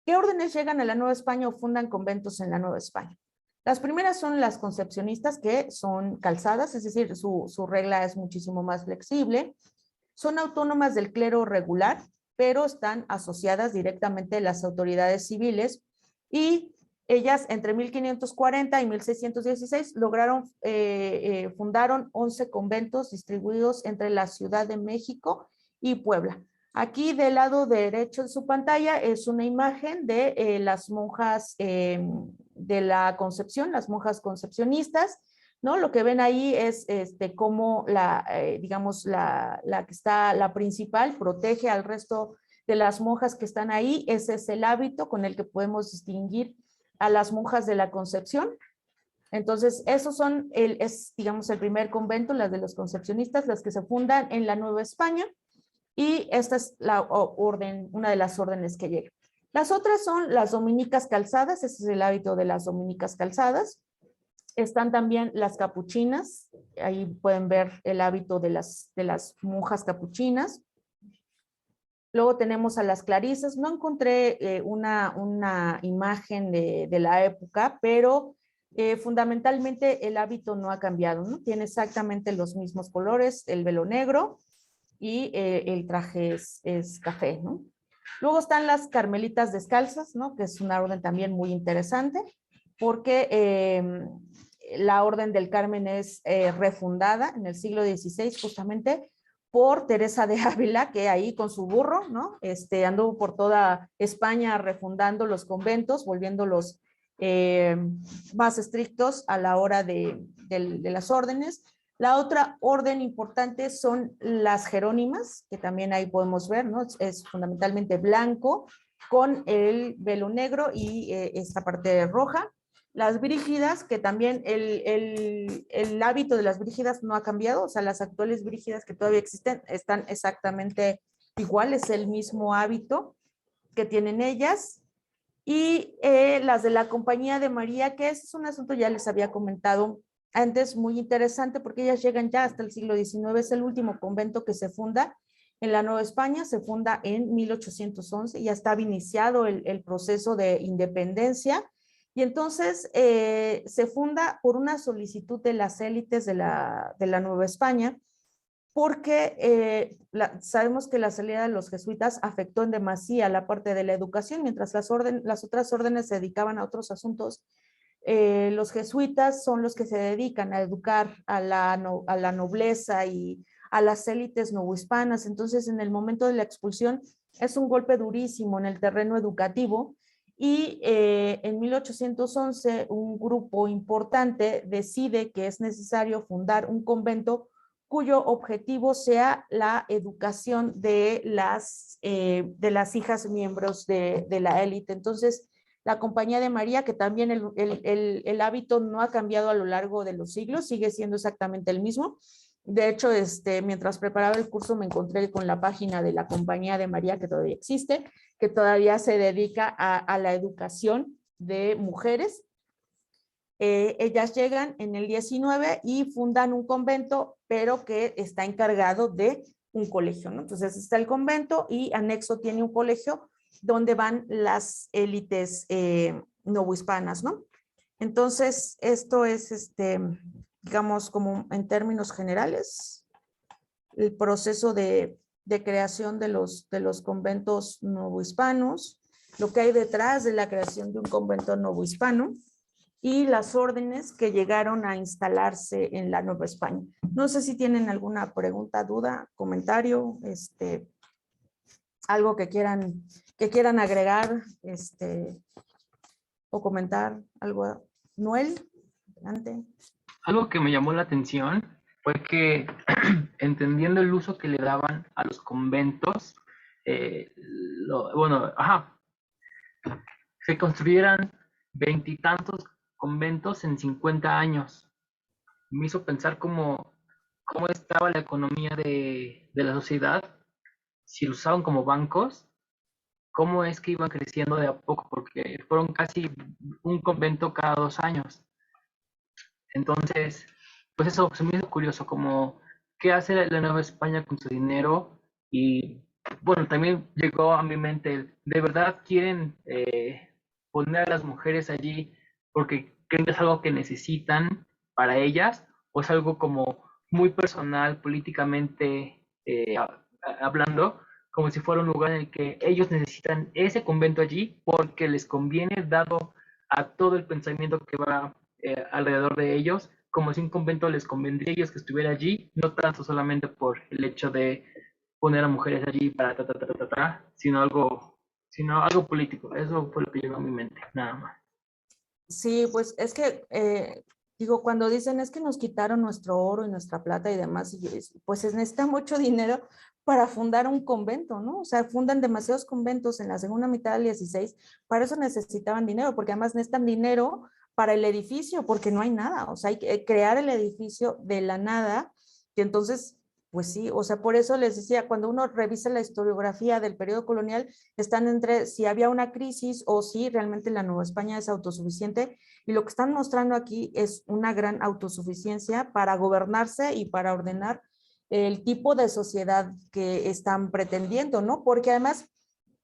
¿Qué órdenes llegan a la Nueva España o fundan conventos en la Nueva España? Las primeras son las concepcionistas, que son calzadas, es decir, su regla es muchísimo más flexible. Son autónomas del clero regular, pero están asociadas directamente a las autoridades civiles, y ellas entre 1540 y 1616 fundaron 11 conventos distribuidos entre la Ciudad de México y Puebla. Aquí del lado derecho de su pantalla es una imagen de las monjas de la Concepción, las monjas concepcionistas, ¿no? Lo que ven ahí es cómo digamos, la que está, la principal, protege al resto de las monjas que están ahí. Ese es el hábito con el que podemos distinguir a las monjas de la Concepción. Entonces, esos son, digamos, el primer convento, las de los concepcionistas, las que se fundan en la Nueva España. Y esta es la orden, una de las órdenes que llega. Las otras son las dominicas calzadas, ese es el hábito de las dominicas calzadas. Están también las capuchinas, ahí pueden ver el hábito de las monjas capuchinas. Luego tenemos a las clarisas, no encontré una imagen de la época, pero fundamentalmente el hábito no ha cambiado, ¿no? Tiene exactamente los mismos colores, el velo negro, y el traje es café, ¿no? Luego están las carmelitas descalzas, ¿no? Que es una orden también muy interesante, porque la Orden del Carmen es refundada en el siglo XVI justamente por Teresa de Ávila, que ahí con su burro, ¿no? Anduvo por toda España refundando los conventos, volviéndolos más estrictos a la hora de las órdenes. La otra orden importante son las jerónimas, que también ahí podemos ver, ¿no? Es fundamentalmente blanco, con el velo negro y esta parte roja. Las brígidas, que también el hábito de las brígidas no ha cambiado, o sea, las actuales brígidas que todavía existen están exactamente igual, es el mismo hábito que tienen ellas. Y las de la Compañía de María, que es un asunto, ya les había comentado antes, muy interesante, porque ellas llegan ya hasta el siglo XIX, es el último convento que se funda en la Nueva España, se funda en 1811, ya estaba iniciado el proceso de independencia, y entonces se funda por una solicitud de las élites de la Nueva España, porque sabemos que la salida de los jesuitas afectó en demasía la parte de la educación, mientras las otras órdenes se dedicaban a otros asuntos. Los jesuitas son los que se dedican a educar a la nobleza y a las élites novohispanas. Entonces, en el momento de la expulsión, es un golpe durísimo en el terreno educativo, y en 1811 un grupo importante decide que es necesario fundar un convento cuyo objetivo sea la educación de las hijas miembros de la élite. Entonces, la Compañía de María, que también el hábito no ha cambiado a lo largo de los siglos, sigue siendo exactamente el mismo. De hecho, mientras preparaba el curso me encontré con la página de la Compañía de María, que todavía existe, que todavía se dedica a la educación de mujeres. Ellas llegan en el 19 y fundan un convento, pero que está encargado de un colegio, ¿no? Entonces está el convento y anexo tiene un colegio donde van las élites novohispanas, ¿no? Entonces, esto es, digamos, como en términos generales, el proceso de creación de los conventos novohispanos, lo que hay detrás de la creación de un convento novohispano y las órdenes que llegaron a instalarse en la Nueva España. No sé si tienen alguna pregunta, duda, comentario, algo que quieran agregar, o comentar, algo. Noel, adelante. Algo que me llamó la atención fue que, entendiendo el uso que le daban a los conventos, se construyeran veintitantos conventos en 50 años. Me hizo pensar cómo estaba la economía de la sociedad, si lo usaban como bancos, cómo es que iban creciendo de a poco, porque fueron casi un convento cada 2 años. Entonces, pues eso se me hizo curioso, como qué hace la Nueva España con su dinero. Y bueno, también llegó a mi mente, ¿de verdad quieren poner a las mujeres allí porque creen que es algo que necesitan para ellas, o es algo como muy personal, políticamente hablando, como si fuera un lugar en el que ellos necesitan ese convento allí porque les conviene, dado a todo el pensamiento que va alrededor de ellos, como si un convento les convendría a ellos que estuviera allí, no tanto solamente por el hecho de poner a mujeres allí para sino algo político. Eso fue lo que llegó a mi mente, nada más. Sí, pues es que, digo, cuando dicen es que nos quitaron nuestro oro y nuestra plata y demás, pues se necesita mucho dinero para fundar un convento, ¿no? O sea, fundan demasiados conventos en la segunda mitad del 16, para eso necesitaban dinero, porque además necesitan dinero para el edificio, porque no hay nada, o sea, hay que crear el edificio de la nada, y entonces, pues sí, o sea, por eso les decía, cuando uno revisa la historiografía del periodo colonial, están entre si había una crisis o si realmente la Nueva España es autosuficiente, y lo que están mostrando aquí es una gran autosuficiencia para gobernarse y para ordenar el tipo de sociedad que están pretendiendo, ¿no? Porque además,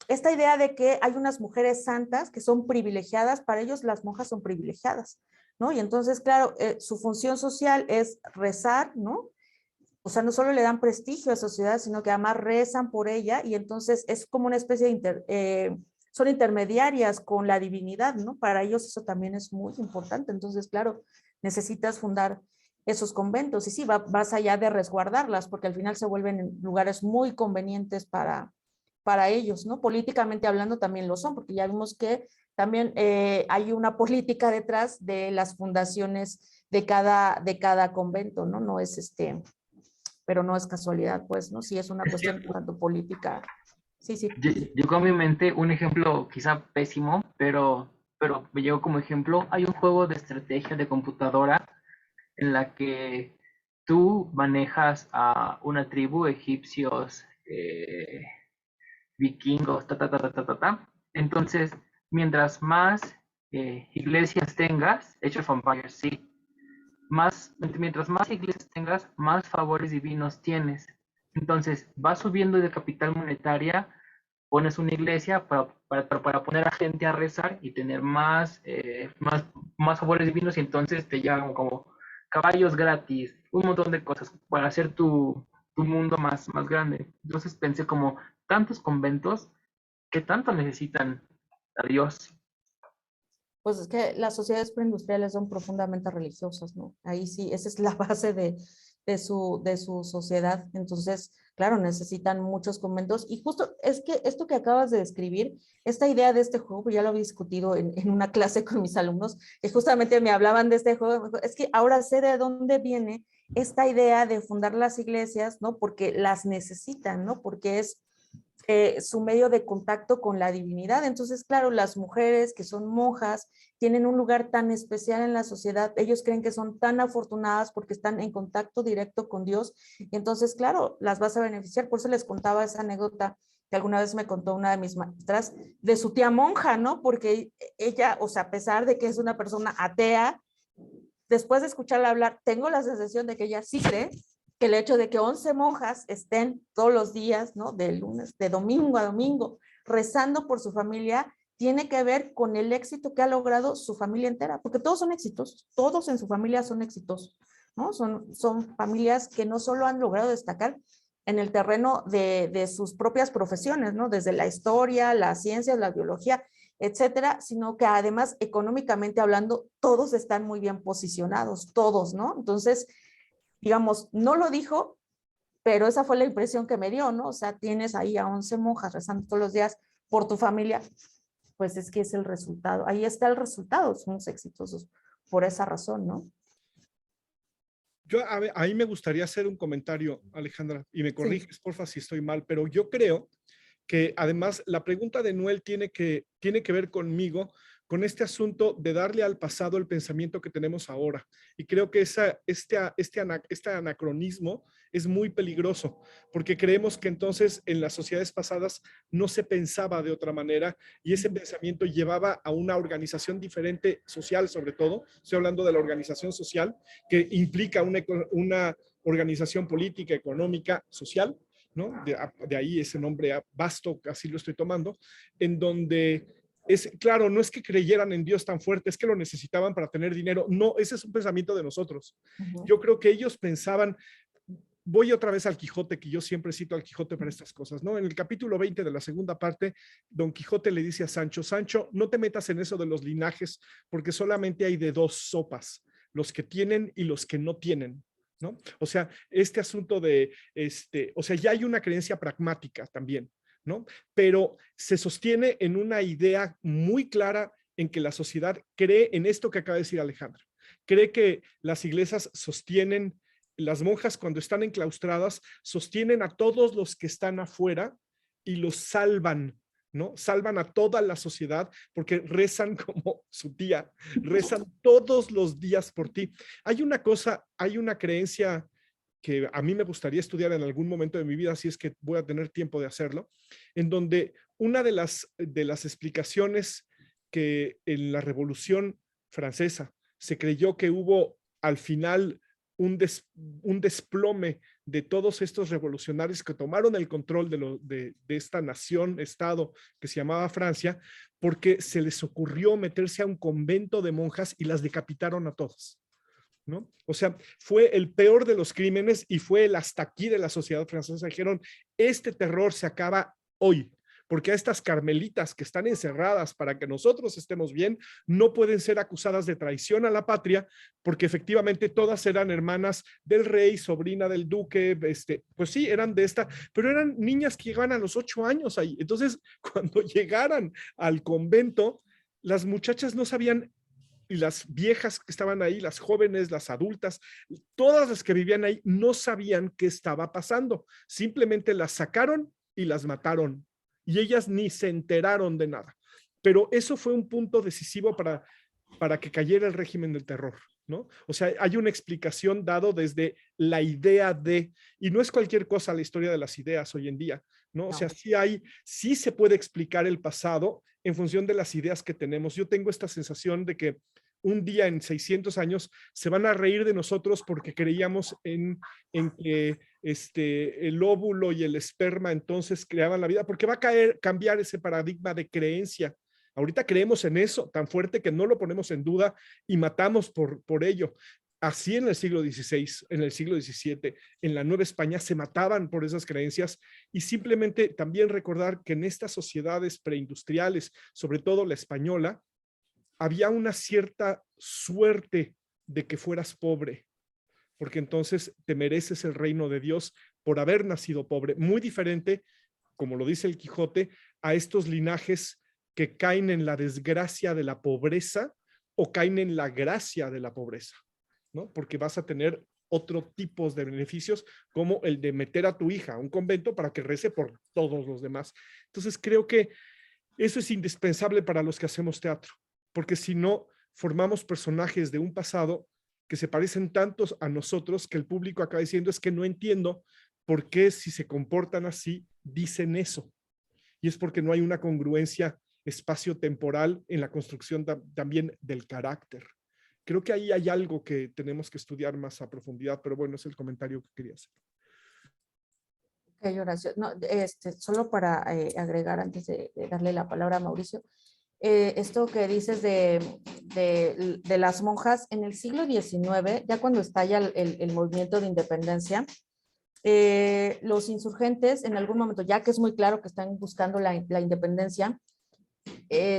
esta idea de que hay unas mujeres santas que son privilegiadas, para ellos las monjas son privilegiadas, ¿no? Y entonces, claro, su función social es rezar, ¿no? O sea, no solo le dan prestigio a la sociedad, sino que además rezan por ella, y entonces es como una especie de son intermediarias con la divinidad, ¿no? Para ellos eso también es muy importante. Entonces, claro, necesitas fundar esos conventos. Y sí, vas allá de resguardarlas, porque al final se vuelven lugares muy convenientes para ellos, ¿no? Políticamente hablando también lo son, porque ya vimos que también hay una política detrás de las fundaciones de cada convento, ¿no? No es pero no es casualidad, pues, ¿no? Sí es una Es cuestión cierto. tanto política. Sí, sí. Llegó a mi mente un ejemplo quizá pésimo, pero me llegó como ejemplo. Hay un juego de estrategia de computadora en la que tú manejas a una tribu, egipcios, vikingos, ta, ta, ta, ta, ta, ta, ta. Entonces, mientras más iglesias tengas, Age of Empires, sí, mientras más iglesias tengas, más favores divinos tienes. Entonces, vas subiendo de capital monetaria, pones una iglesia para poner a gente a rezar y tener más favores divinos, y entonces te llegan como caballos gratis, un montón de cosas para hacer tu mundo más grande. Entonces pensé como tantos conventos que tanto necesitan a Dios. Pues es que las sociedades preindustriales son profundamente religiosas, ¿no? Ahí sí, esa es la base de su sociedad. Entonces, claro, necesitan muchos conventos. Y justo es que esto que acabas de describir, esta idea de este juego, ya lo había discutido en una clase con mis alumnos, que justamente me hablaban de este juego. Es que ahora sé de dónde viene esta idea de fundar las iglesias, ¿no? Porque las necesitan, ¿no? Porque es su medio de contacto con la divinidad. Entonces, claro, las mujeres que son monjas tienen un lugar tan especial en la sociedad, ellos creen que son tan afortunadas porque están en contacto directo con Dios, y entonces, claro, las vas a beneficiar. Por eso les contaba esa anécdota que alguna vez me contó una de mis maestras de su tía monja, ¿no? Porque ella, o sea, a pesar de que es una persona atea, después de escucharla hablar, tengo la sensación de que ella sí cree que el hecho de que 11 monjas estén todos los días, ¿no? De lunes, de domingo a domingo, rezando por su familia, tiene que ver con el éxito que ha logrado su familia entera, porque todos son exitosos, todos en su familia son exitosos, ¿no? Son familias que no solo han logrado destacar en el terreno de sus propias profesiones, ¿no? Desde la historia, las ciencias, la biología, etcétera, sino que además económicamente hablando, todos están muy bien posicionados, todos, ¿no? Entonces, digamos, no lo dijo, pero esa fue la impresión que me dio, ¿no? O sea, tienes ahí a 11 monjas rezando todos los días por tu familia, pues es que es el resultado, ahí está el resultado, somos exitosos por esa razón, ¿no? Yo, ahí me gustaría hacer un comentario, Alejandra, y me Sí. corriges, porfa, si estoy mal, pero yo creo que además la pregunta de Noel tiene que ver conmigo, con este asunto de darle al pasado el pensamiento que tenemos ahora. Y creo que este anacronismo es muy peligroso, porque creemos que entonces en las sociedades pasadas no se pensaba de otra manera y ese pensamiento llevaba a una organización diferente social, sobre todo. Estoy hablando de la organización social, que implica una organización política, económica, social, ¿no? De ahí ese nombre vasto, así lo estoy tomando, en donde claro, no es que creyeran en Dios tan fuerte, es que lo necesitaban para tener dinero. No, ese es un pensamiento de nosotros. Yo creo que ellos pensaban, voy otra vez al Quijote, que yo siempre cito al Quijote para estas cosas, ¿no? En el capítulo 20 de la segunda parte, Don Quijote le dice a Sancho, Sancho, no te metas en eso de los linajes, porque solamente hay de dos sopas, los que tienen y los que no tienen. ¿No? O sea, este asunto o sea, ya hay una creencia pragmática también, ¿no? Pero se sostiene en una idea muy clara en que la sociedad cree en esto que acaba de decir Alejandra. Cree que las iglesias sostienen, las monjas cuando están enclaustradas, sostienen a todos los que están afuera y los salvan, ¿no? Salvan a toda la sociedad porque rezan como su tía, rezan todos los días por ti. Hay una cosa, hay una creencia que a mí me gustaría estudiar en algún momento de mi vida, si es que voy a tener tiempo de hacerlo, en donde una de las explicaciones que en la Revolución Francesa se creyó que hubo al final un desplome de todos estos revolucionarios que tomaron el control de esta nación, estado que se llamaba Francia, porque se les ocurrió meterse a un convento de monjas y las decapitaron a todas. ¿No? O sea, fue el peor de los crímenes y fue el hasta aquí de la sociedad francesa. Dijeron, este terror se acaba hoy, porque a estas carmelitas que están encerradas para que nosotros estemos bien, no pueden ser acusadas de traición a la patria, porque efectivamente todas eran hermanas del rey, sobrina del duque, pues sí, eran de esta, pero eran niñas que llegaban a los 8 años ahí. Entonces, cuando llegaran al convento, las muchachas no sabían, y las viejas que estaban ahí, las jóvenes, las adultas, todas las que vivían ahí no sabían qué estaba pasando. Simplemente las sacaron y las mataron. Y ellas ni se enteraron de nada. Pero eso fue un punto decisivo para que cayera el régimen del terror, ¿no? O sea, hay una explicación dado desde la idea de, y no es cualquier cosa la historia de las ideas hoy en día, ¿no? O sea, sí se puede explicar el pasado en función de las ideas que tenemos. Yo tengo esta sensación de que un día en 600 años se van a reír de nosotros porque creíamos en que el óvulo y el esperma entonces creaban la vida, porque va a cambiar ese paradigma de creencia. Ahorita creemos en eso tan fuerte que no lo ponemos en duda y matamos por ello. Así en el siglo XVI, en el siglo XVII, en la Nueva España se mataban por esas creencias, y simplemente también recordar que en estas sociedades preindustriales, sobre todo la española, había una cierta suerte de que fueras pobre, porque entonces te mereces el reino de Dios por haber nacido pobre. Muy diferente, como lo dice el Quijote, a estos linajes que caen en la desgracia de la pobreza o caen en la gracia de la pobreza, ¿no? Porque vas a tener otro tipo de beneficios, como el de meter a tu hija a un convento para que rece por todos los demás. Entonces creo que eso es indispensable para los que hacemos teatro, porque si no, formamos personajes de un pasado que se parecen tantos a nosotros que el público acaba diciendo, es que no entiendo por qué si se comportan así, dicen eso. Y es porque no hay una congruencia espacio-temporal en la construcción también del carácter. Creo que ahí hay algo que tenemos que estudiar más a profundidad, pero bueno, es el comentario que quería hacer. Ok, Horacio. No, solo para agregar antes de darle la palabra a Mauricio, esto que dices de las monjas, en el siglo XIX, ya cuando estalla el movimiento de independencia, los insurgentes en algún momento, ya que es muy claro que están buscando la independencia,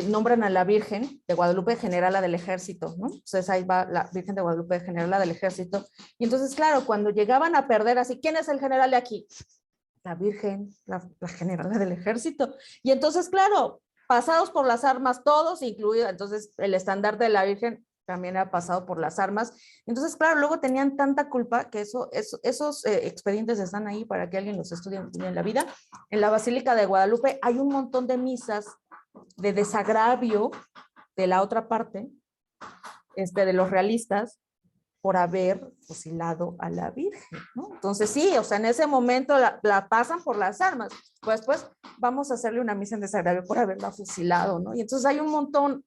nombran a la Virgen de Guadalupe generala del ejército, ¿no? Entonces ahí va la Virgen de Guadalupe generala del ejército. Y entonces, claro, cuando llegaban a perder así, ¿quién es el general de aquí? La Virgen, la generala del ejército. Y entonces, claro, pasados por las armas todos, incluido, entonces el estandarte de la Virgen también ha pasado por las armas. Entonces, claro, luego tenían tanta culpa que esos expedientes están ahí para que alguien los estudie en la vida. En la Basílica de Guadalupe hay un montón de misas de desagravio de la otra parte, de los realistas, por haber fusilado a la Virgen, ¿no? Entonces sí, o sea, en ese momento la pasan por las armas, pues después vamos a hacerle una misa en desagravio por haberla fusilado, ¿no? Y entonces hay un montón,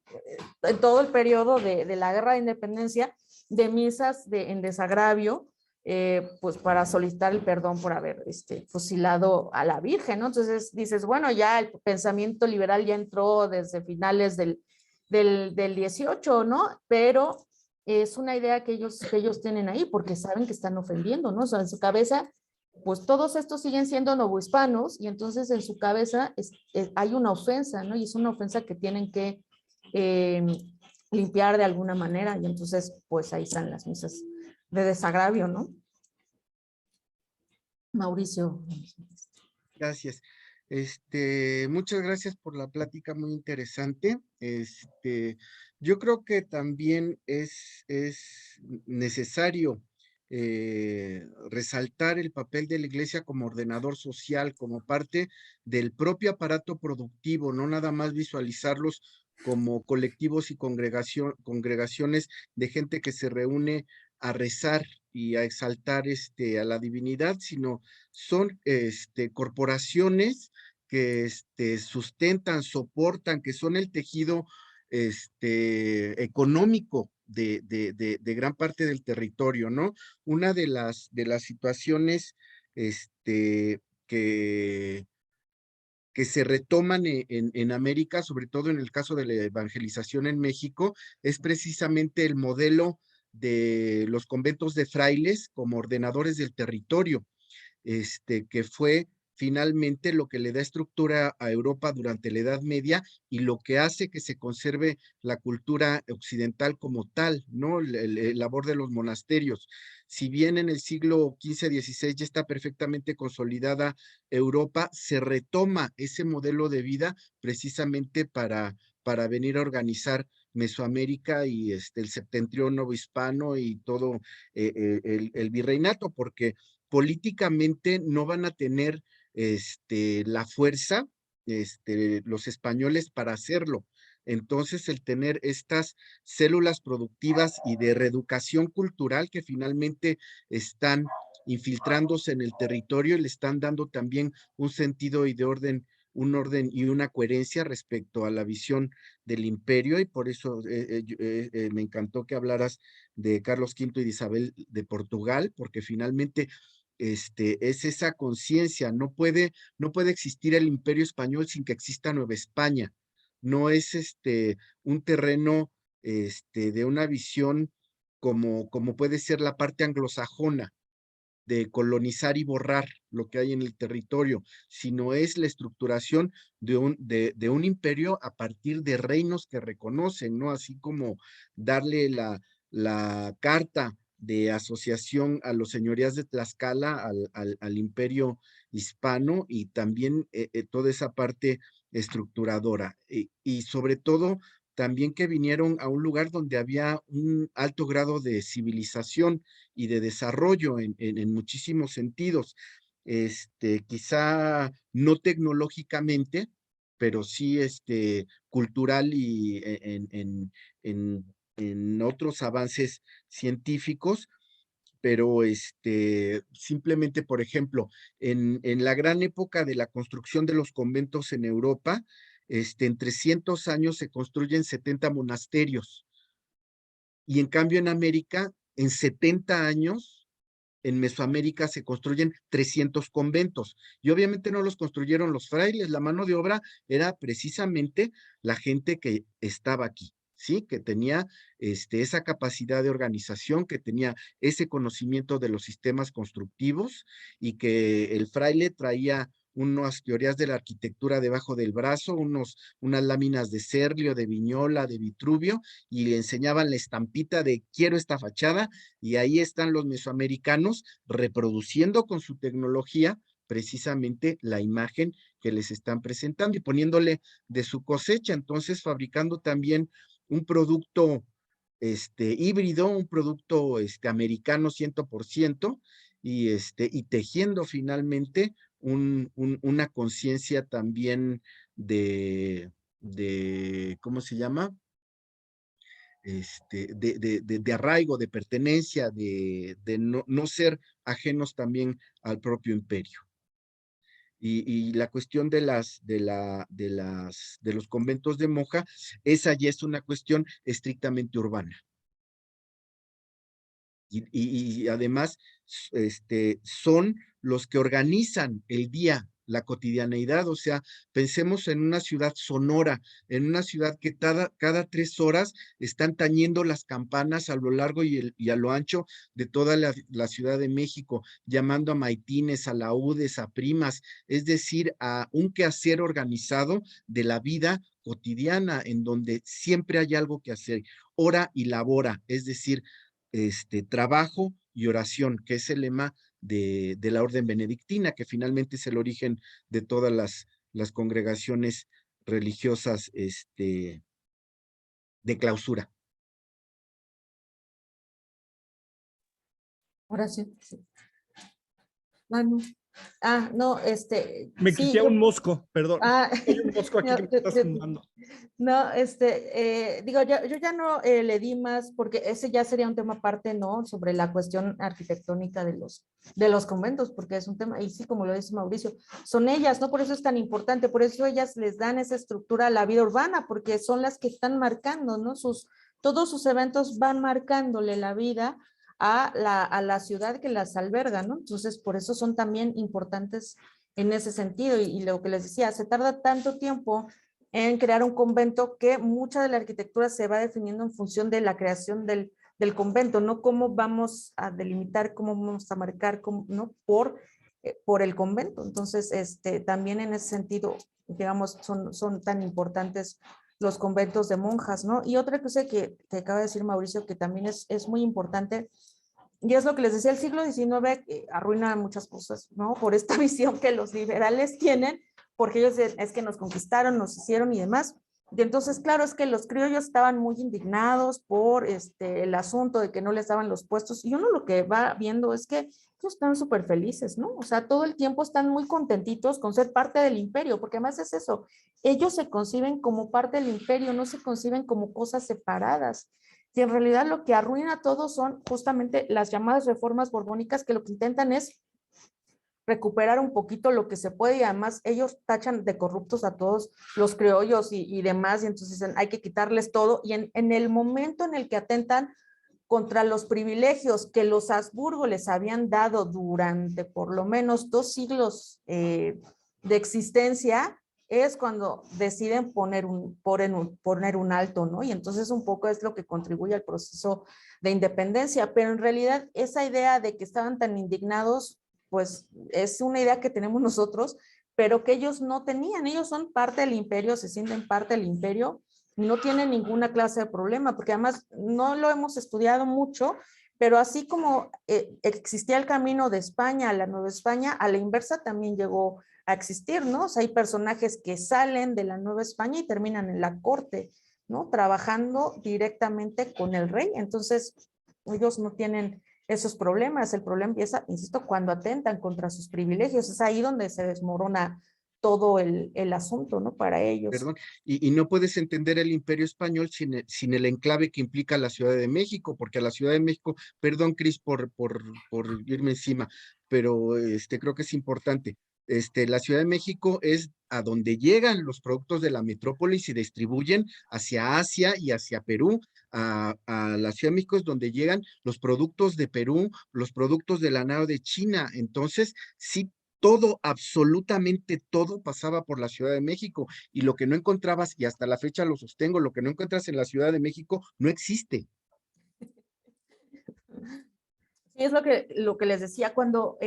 en todo el periodo de la Guerra de Independencia, de misas en desagravio, pues para solicitar el perdón por haber fusilado a la Virgen, ¿no? Entonces dices, bueno, ya el pensamiento liberal ya entró desde finales del 18, ¿no? Pero es una idea que ellos tienen ahí porque saben que están ofendiendo, ¿no? O sea, en su cabeza, pues todos estos siguen siendo novohispanos y entonces en su cabeza hay una ofensa, ¿no? Y es una ofensa que tienen que limpiar de alguna manera y entonces pues ahí están las misas de desagravio, ¿no? Mauricio. Gracias. Muchas gracias por la plática, muy interesante. Yo creo que también es necesario resaltar el papel de la Iglesia como ordenador social, como parte del propio aparato productivo, no nada más visualizarlos como colectivos y congregaciones de gente que se reúne a rezar y a exaltar a la divinidad, sino son corporaciones que sustentan, soportan, que son el tejido económico de gran parte del territorio, ¿no? Una de las situaciones que se retoman en América, sobre todo en el caso de la evangelización en México, es precisamente el modelo de los conventos de frailes como ordenadores del territorio, que fue finalmente lo que le da estructura a Europa durante la Edad Media y lo que hace que se conserve la cultura occidental como tal, ¿no? El labor de los monasterios. Si bien en el siglo XV-XVI ya está perfectamente consolidada Europa, se retoma ese modelo de vida precisamente para venir a organizar Mesoamérica y el septentrión hispano y todo el virreinato, porque políticamente no van a tener la fuerza los españoles para hacerlo. Entonces, el tener estas células productivas y de reeducación cultural que finalmente están infiltrándose en el territorio y le están dando también un sentido y de orden, un orden y una coherencia respecto a la visión del imperio, y por eso me encantó que hablaras de Carlos V y de Isabel de Portugal, porque finalmente es esa conciencia, no puede existir el imperio español sin que exista Nueva España, no es un terreno de una visión como puede ser la parte anglosajona, de colonizar y borrar lo que hay en el territorio, sino es la estructuración de un imperio a partir de reinos que reconocen, ¿no? Así como darle la carta de asociación a los señorías de Tlaxcala, al imperio hispano, y también toda esa parte estructuradora. Y sobre todo, también que vinieron a un lugar donde había un alto grado de civilización y de desarrollo en muchísimos sentidos. Quizá no tecnológicamente, pero sí cultural y en otros avances científicos, pero simplemente, por ejemplo, en la gran época de la construcción de los conventos en Europa, en 300 años se construyen 70 monasterios, y en cambio en América, en 70 años, en Mesoamérica se construyen 300 conventos. Y obviamente no los construyeron los frailes, la mano de obra era precisamente la gente que estaba aquí, ¿sí? Que tenía esa capacidad de organización, que tenía ese conocimiento de los sistemas constructivos, y que el fraile traía unas teorías de la arquitectura debajo del brazo, unas láminas de Serlio, de Viñola, de Vitruvio, y le enseñaban la estampita de quiero esta fachada, y ahí están los mesoamericanos reproduciendo con su tecnología precisamente la imagen que les están presentando y poniéndole de su cosecha, entonces fabricando también un producto híbrido, un producto americano 100%, y tejiendo finalmente una conciencia también ¿cómo se llama? De arraigo, de pertenencia, de no ser ajenos también al propio imperio. Y la cuestión de los conventos de monja, esa ya es una cuestión estrictamente urbana. Y además, son los que organizan el día, la cotidianeidad. O sea, pensemos en una ciudad sonora, en una ciudad que cada 3 horas están tañendo las campanas a lo largo y a lo ancho de toda la Ciudad de México, llamando a maitines, a laúdes, a primas, es decir, a un quehacer organizado de la vida cotidiana, en donde siempre hay algo que hacer, ora y labora, es decir, trabajo y oración, que es el lema de la orden benedictina, que finalmente es el origen de todas las congregaciones religiosas de clausura. Oración. Sí. No. No, Me sí, quité un mosco, perdón. Hay un mosco aquí no, que me está zumbando. no, digo, yo ya no le di más, porque ese ya sería un tema aparte, ¿no? Sobre la cuestión arquitectónica de los conventos, porque es un tema, y sí, como lo dice Mauricio, son ellas, ¿no? Por eso es tan importante, por eso ellas les dan esa estructura a la vida urbana, porque son las que están marcando, ¿no? Todos sus eventos van marcándole la vida a la ciudad que las alberga, ¿no? Entonces, por eso son también importantes en ese sentido. Y lo que les decía, se tarda tanto tiempo en crear un convento que mucha de la arquitectura se va definiendo en función de la creación del convento, no cómo vamos a delimitar, cómo vamos a marcar, ¿no? Por por el convento. Entonces, también en ese sentido, digamos, son tan importantes los conventos de monjas, ¿no? Y otra cosa que acaba de decir Mauricio, que también es muy importante, y es lo que les decía, el siglo XIX arruina muchas cosas, ¿no? Por esta visión que los liberales tienen, porque ellos es que nos conquistaron, nos hicieron y demás. Y entonces, claro, es que los criollos estaban muy indignados por el asunto de que no les daban los puestos. Y uno lo que va viendo es que ellos están súper felices, ¿no? O sea, todo el tiempo están muy contentitos con ser parte del imperio, porque además es eso, ellos se conciben como parte del imperio, no se conciben como cosas separadas. Y en realidad lo que arruina todo son justamente las llamadas reformas borbónicas, que lo que intentan es recuperar un poquito lo que se puede, y además ellos tachan de corruptos a todos los criollos y demás, y entonces dicen hay que quitarles todo, y en el momento en el que atentan contra los privilegios que los Habsburgo les habían dado durante por lo menos 2 siglos de existencia, es cuando deciden poner un alto, ¿no? Y entonces un poco es lo que contribuye al proceso de independencia, pero en realidad esa idea de que estaban tan indignados, pues es una idea que tenemos nosotros, pero que ellos no tenían. Ellos son parte del imperio, se sienten parte del imperio, no tienen ninguna clase de problema, porque además no lo hemos estudiado mucho, pero así como existía el camino de España a la Nueva España, a la inversa también llegó a existir, ¿no? O sea, hay personajes que salen de la Nueva España y terminan en la corte, ¿no? Trabajando directamente con el rey. Entonces, ellos no tienen esos problemas. El problema empieza, insisto, cuando atentan contra sus privilegios. Es ahí donde se desmorona todo el asunto, ¿no? Para ellos. Perdón, y no puedes entender el Imperio Español sin el enclave que implica la Ciudad de México, porque a la Ciudad de México, perdón, Cris, por irme encima, pero creo que es importante. La Ciudad de México es a donde llegan los productos de la metrópoli y se distribuyen hacia Asia y hacia Perú. A la Ciudad de México es donde llegan los productos de Perú, los productos de la nao de China. Entonces, sí, todo, absolutamente todo pasaba por la Ciudad de México, y lo que no encontrabas, y hasta la fecha lo sostengo, lo que no encuentras en la Ciudad de México no existe. Sí, es lo que les decía cuando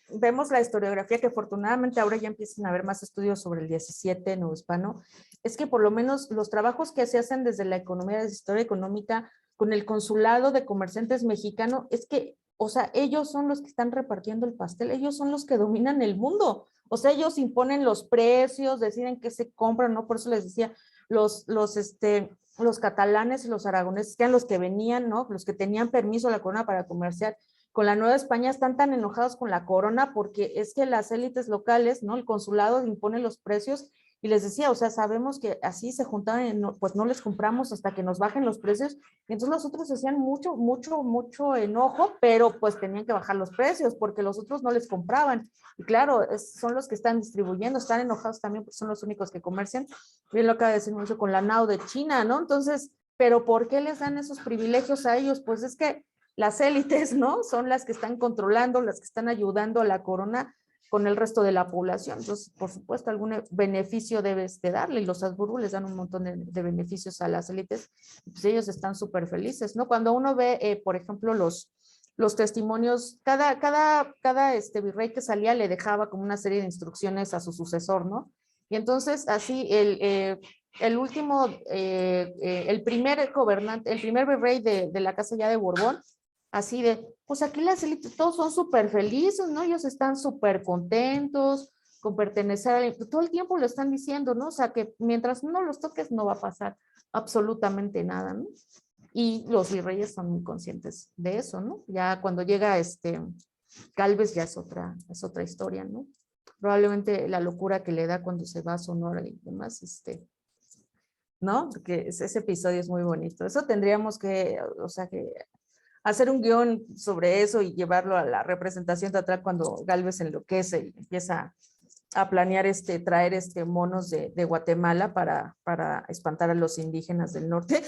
vemos la historiografía, que afortunadamente ahora ya empiezan a haber más estudios sobre el 17 novohispano, es que por lo menos los trabajos que se hacen desde la economía, desde historia económica, con el consulado de comerciantes mexicano, es que, o sea, ellos son los que están repartiendo el pastel, ellos son los que dominan el mundo, o sea, ellos imponen los precios, deciden qué se compran, ¿no? Por eso les decía, los catalanes y los aragoneses, que eran los que venían, ¿no? Los que tenían permiso de la corona para comerciar con la Nueva España, están tan enojados con la corona porque es que las élites locales, ¿no? El consulado impone los precios, y les decía, o sea, sabemos que así se juntaban, pues no les compramos hasta que nos bajen los precios, y entonces los otros hacían mucho enojo, pero pues tenían que bajar los precios porque los otros no les compraban, y claro, son los que están distribuyendo, están enojados también porque son los únicos que comercian. Bien lo acaba de decir mucho con la nao de China, ¿no? Entonces, ¿pero por qué les dan esos privilegios a ellos? Pues es que las élites, ¿no? Son las que están controlando, las que están ayudando a la corona con el resto de la población. Entonces, por supuesto, algún beneficio debes de darle, y los Habsburgo les dan un montón de beneficios a las élites, pues ellos están súper felices, ¿no? Cuando uno ve, por ejemplo, los testimonios, cada virrey que salía le dejaba como una serie de instrucciones a su sucesor, ¿no? Y entonces, así, el último, el primer gobernante, el primer virrey de la casa ya de Borbón, así de, pues aquí las élites todos son súper felices, ¿no? Ellos están súper contentos con pertenecer todo el tiempo lo están diciendo, ¿no? O sea, que mientras no los toques no va a pasar absolutamente nada, ¿no? Y los virreyes son muy conscientes de eso, ¿no? Ya cuando llega Gálvez ya es otra historia, ¿no? Probablemente la locura que le da cuando se va a Sonora y demás, ¿no? Porque ese episodio es muy bonito. Eso tendríamos que, o sea, que hacer un guión sobre eso y llevarlo a la representación teatral cuando Gálvez enloquece y empieza a planear traer monos de Guatemala para espantar a los indígenas del norte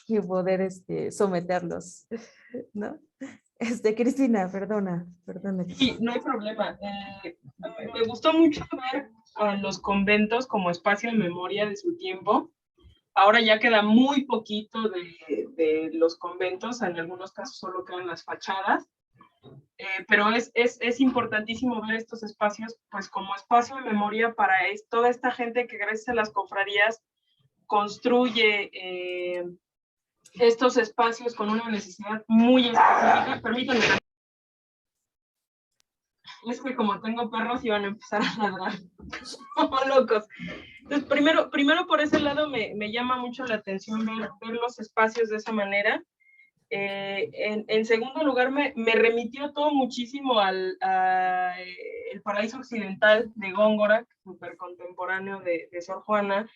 y poder someterlos, ¿no? Cristina, perdona. Sí, no hay problema. Me gustó mucho ver a los conventos como espacio de memoria de su tiempo. Ahora ya queda muy poquito de los conventos, en algunos casos solo quedan las fachadas. pero es importantísimo ver estos espacios pues como espacio de memoria para toda esta gente que gracias a las cofradías construye estos espacios con una necesidad muy específica. Permítanme. Es que como tengo perros iban a empezar a ladrar como locos. Entonces, primero por ese lado me llama mucho la atención ver los espacios de esa manera. En segundo lugar, me remitió todo muchísimo al El Paraíso Occidental de Góngora, súper contemporáneo de Sor Juana,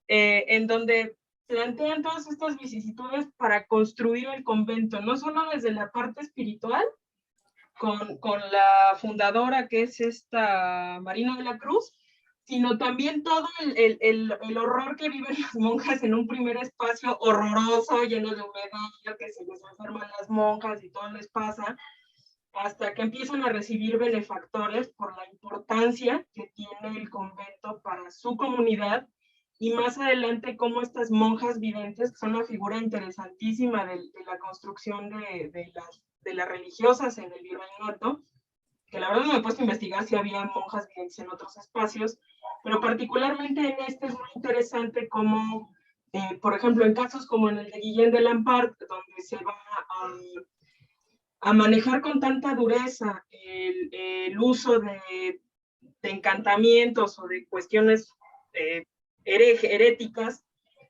en donde plantean todas estas vicisitudes para construir el convento, no solo desde la parte espiritual, con la fundadora, que es esta Marina de la Cruz, sino también todo el horror que viven las monjas en un primer espacio horroroso, lleno de humedad, que se les enferman las monjas y todo les pasa, hasta que empiezan a recibir benefactores por la importancia que tiene el convento para su comunidad, y más adelante cómo estas monjas videntes, que son una figura interesantísima de la construcción de las religiosas en el virreinato, que la verdad no me he puesto a investigar si había monjas videntes en otros espacios, pero particularmente en este es muy interesante como, por ejemplo, en casos como en el de Guillén de Lampart, donde se va a manejar con tanta dureza el uso de encantamientos o de cuestiones heréticas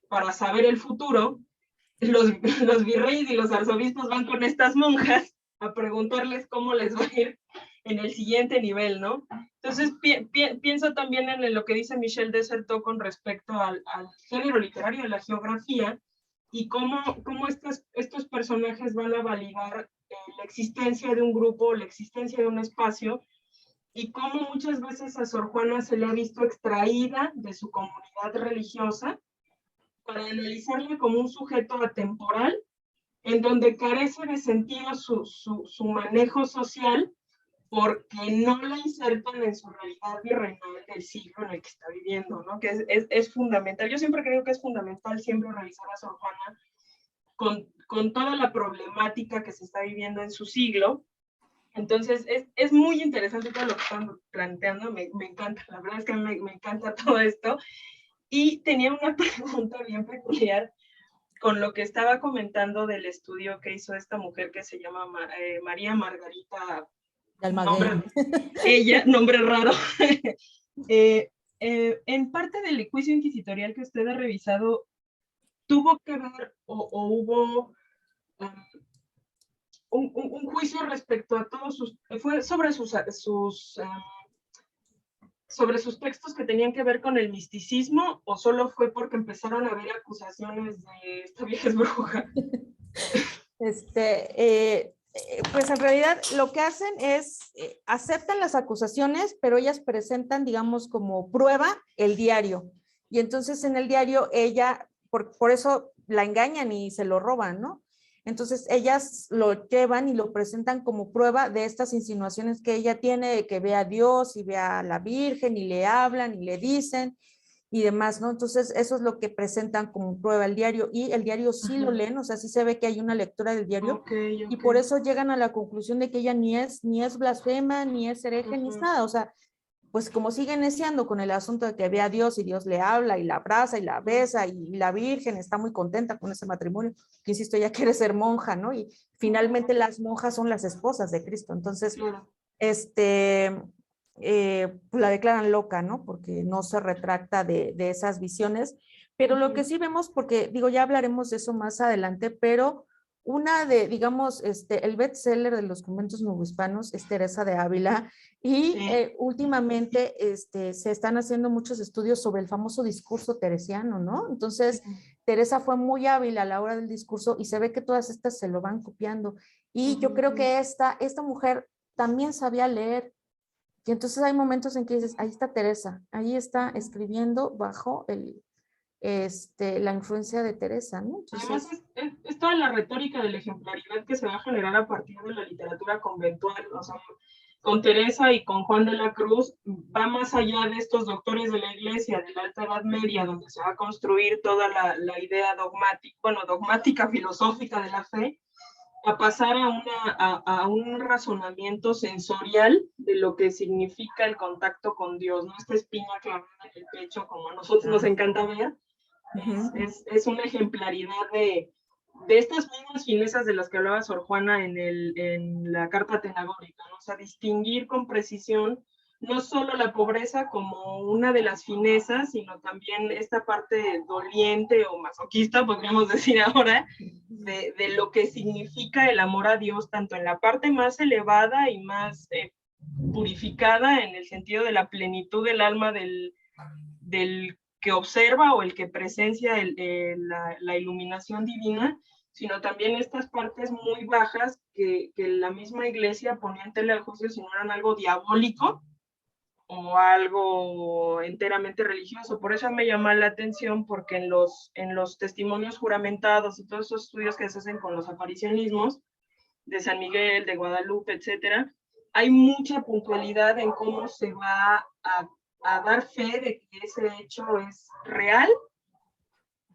para saber el futuro, los virreyes y los arzobispos van con estas monjas a preguntarles cómo les va a ir en el siguiente nivel, ¿no? Entonces, pienso también en lo que dice Michel Desserteau con respecto al género literario de la geografía y cómo estos personajes van a validar la existencia de un grupo, la existencia de un espacio, y cómo muchas veces a Sor Juana se le ha visto extraída de su comunidad religiosa para analizarla como un sujeto atemporal, en donde carece de sentido su manejo social, porque no la insertan en su realidad virreinal del siglo en el que está viviendo, ¿no? Que es fundamental. Yo siempre creo que es fundamental siempre revisar a Sor Juana con toda la problemática que se está viviendo en su siglo. Entonces, es muy interesante todo lo que están planteando, me encanta, la verdad es que me encanta todo esto. Y tenía una pregunta bien peculiar con lo que estaba comentando del estudio que hizo esta mujer que se llama María Margarita nombre raro. En parte del juicio inquisitorial que usted ha revisado, ¿tuvo que ver o hubo un juicio respecto a todos fue sobre sobre sus textos que tenían que ver con el misticismo, o solo fue porque empezaron a haber acusaciones de esta vieja es bruja? Pues en realidad lo que hacen es, aceptan las acusaciones, pero ellas presentan, digamos, como prueba el diario. Y entonces en el diario ella, por eso la engañan y se lo roban, ¿no? Entonces ellas lo llevan y lo presentan como prueba de estas insinuaciones que ella tiene, de que ve a Dios y ve a la Virgen y le hablan y le dicen y demás, ¿no? Entonces eso es lo que presentan como prueba el diario, y el diario sí lo leen, o sea, sí se ve que hay una lectura del diario, y por eso llegan a la conclusión de que ella ni es blasfema, ni es hereje, ni es nada, o sea, pues como sigue neciando con el asunto de que ve a Dios y Dios le habla y la abraza y la besa, y la Virgen está muy contenta con ese matrimonio, que insisto, ella quiere ser monja, ¿no? Y finalmente las monjas son las esposas de Cristo, entonces, la declaran loca, ¿no? Porque no se retracta de esas visiones, pero lo que sí vemos, porque digo, ya hablaremos de eso más adelante, pero una de, digamos, el bestseller de los conventos novohispanos es Teresa de Ávila, y últimamente se están haciendo muchos estudios sobre el famoso discurso teresiano, ¿no? Entonces, Teresa fue muy hábil a la hora del discurso, y se ve que todas estas se lo van copiando, y yo creo que esta mujer también sabía leer. Y entonces hay momentos en que dices, ahí está Teresa, ahí está escribiendo bajo la influencia de Teresa, ¿no? Entonces, además es toda la retórica de la ejemplaridad que se va a generar a partir de la literatura conventual, o sea, con Teresa y con Juan de la Cruz, va más allá de estos doctores de la Iglesia de la Alta Edad Media, donde se va a construir toda la idea dogmática, filosófica de la fe, a pasar a un razonamiento sensorial de lo que significa el contacto con Dios, ¿no? Esta espina clavada en el pecho, como a nosotros nos encanta ver, es una ejemplaridad de estas mismas finezas de las que hablaba Sor Juana en la carta tenagórica, ¿no? O sea, distinguir con precisión no solo la pobreza como una de las finezas, sino también esta parte doliente o masoquista, podríamos decir ahora, de lo que significa el amor a Dios, tanto en la parte más elevada y más purificada, en el sentido de la plenitud del alma del que observa o el que presencia la iluminación divina, sino también estas partes muy bajas que la misma iglesia ponía en tela de juicio si no eran algo diabólico o algo enteramente religioso. Por eso me llama la atención, porque en los testimonios juramentados y todos esos estudios que se hacen con los aparicionismos de San Miguel, de Guadalupe, etcétera, hay mucha puntualidad en cómo se va a dar fe de que ese hecho es real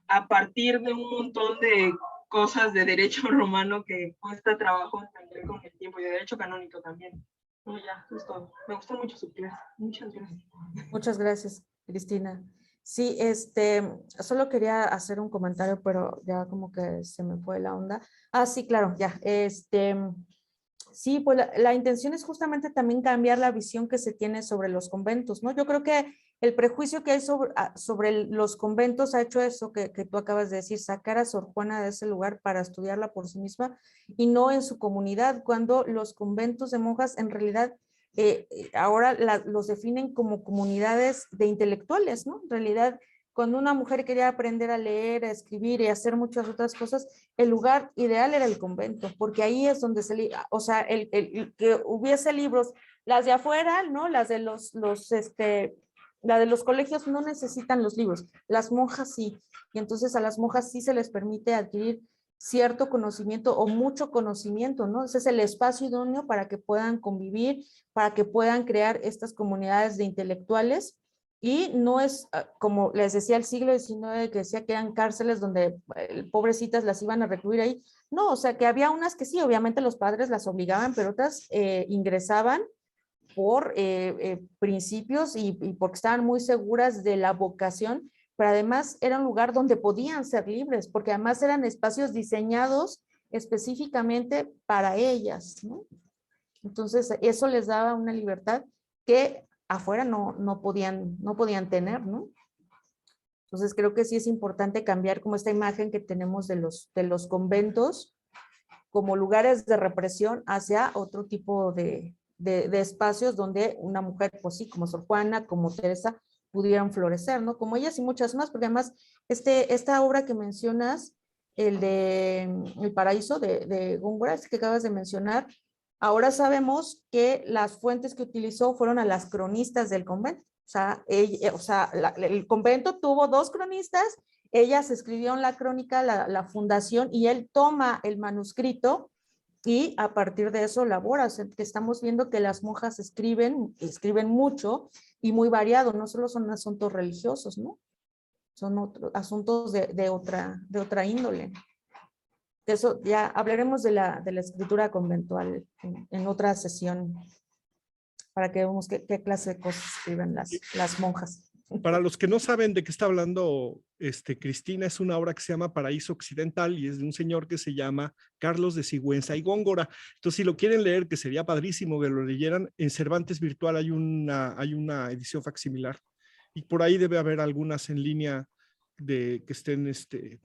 a partir de un montón de cosas de derecho romano que cuesta trabajo entender con el tiempo, y de derecho canónico también. No, ya, es todo. Me gustó mucho su clase. Muchas gracias. Muchas gracias, Cristina. Sí, solo quería hacer un comentario, pero ya como que se me fue la onda. Ah, sí, claro, ya. Sí, pues la intención es justamente también cambiar la visión que se tiene sobre los conventos, ¿no? Yo creo que el prejuicio que hay sobre los conventos ha hecho eso que tú acabas de decir, sacar a Sor Juana de ese lugar para estudiarla por sí misma y no en su comunidad, cuando los conventos de monjas en realidad ahora los definen como comunidades de intelectuales, ¿no? En realidad, cuando una mujer quería aprender a leer, a escribir y a hacer muchas otras cosas, el lugar ideal era el convento, porque ahí es donde o sea, el que hubiese libros, las de afuera, ¿no? Las de la de los colegios no necesitan los libros, las monjas sí, y entonces a las monjas sí se les permite adquirir cierto conocimiento o mucho conocimiento, ¿no? Ese es el espacio idóneo para que puedan convivir, para que puedan crear estas comunidades de intelectuales. Y no es, como les decía, el siglo XIX, que decía que eran cárceles donde pobrecitas las iban a recluir ahí. No, o sea, que había unas que sí, obviamente los padres las obligaban, pero otras ingresaban por principios y porque estaban muy seguras de la vocación, pero además era un lugar donde podían ser libres, porque además eran espacios diseñados específicamente para ellas, ¿no? Entonces, eso les daba una libertad que afuera no podían tener, ¿no? Entonces, creo que sí es importante cambiar como esta imagen que tenemos de los conventos como lugares de represión hacia otro tipo de espacios donde una mujer, pues sí, como Sor Juana, como Teresa, pudieran florecer, ¿no? Como ellas y muchas más, porque además esta obra que mencionas, el de El Paraíso de Góngora, este que acabas de mencionar, ahora sabemos que las fuentes que utilizó fueron a las cronistas del convento. O sea, el convento tuvo 2 cronistas, ellas escribieron la crónica, la fundación, y él toma el manuscrito y a partir de eso elabora. O sea, que estamos viendo que las monjas escriben mucho y muy variado, no solo son asuntos religiosos, ¿no? Son asuntos de otra índole. De eso ya hablaremos de la escritura conventual en otra sesión, para que veamos qué clase de cosas escriben las monjas. Para los que no saben de qué está hablando Cristina, es una obra que se llama Paraíso Occidental y es de un señor que se llama Carlos de Sigüenza y Góngora. Entonces, si lo quieren leer, que sería padrísimo que lo leyeran, en Cervantes Virtual hay una edición facsimilar y por ahí debe haber algunas en línea que estén que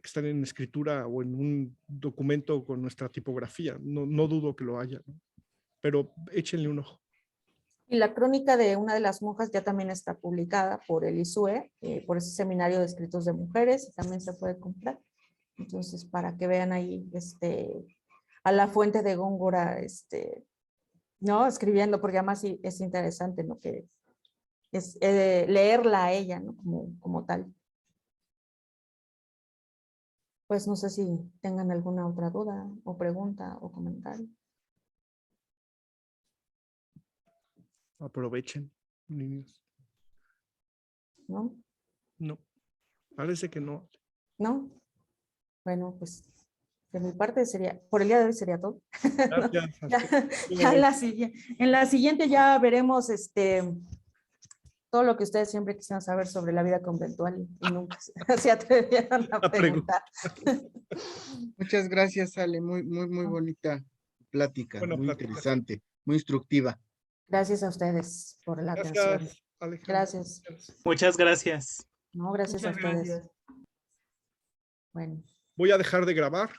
están en escritura o en un documento con nuestra tipografía. No dudo que lo haya, ¿no? Pero échenle un ojo. Y la crónica de una de las monjas ya también está publicada por el ISUE, por ese seminario de escritos de mujeres, y también se puede comprar. Entonces, para que vean ahí a la fuente de Góngora, ¿no? Escribiendo, porque además sí, es interesante, ¿no? Que es leerla a ella, ¿no? Como tal. Pues no sé si tengan alguna otra duda o pregunta o comentario. Aprovechen, niños. ¿No? No, parece que no. ¿No? Bueno, pues De mi parte sería, por el día de hoy sería todo. Gracias. Ya en la siguiente ya veremos todo lo que ustedes siempre quisieron saber sobre la vida conventual y nunca se atrevieron a preguntar. Muchas gracias, Ale. Muy bonita plática, Buena muy plática. interesante, muy instructiva. Gracias a ustedes por la atención. Gracias, Alejandro. Gracias. Muchas gracias. No, gracias a Muchas ustedes. gracias. Bueno. Voy a dejar de grabar.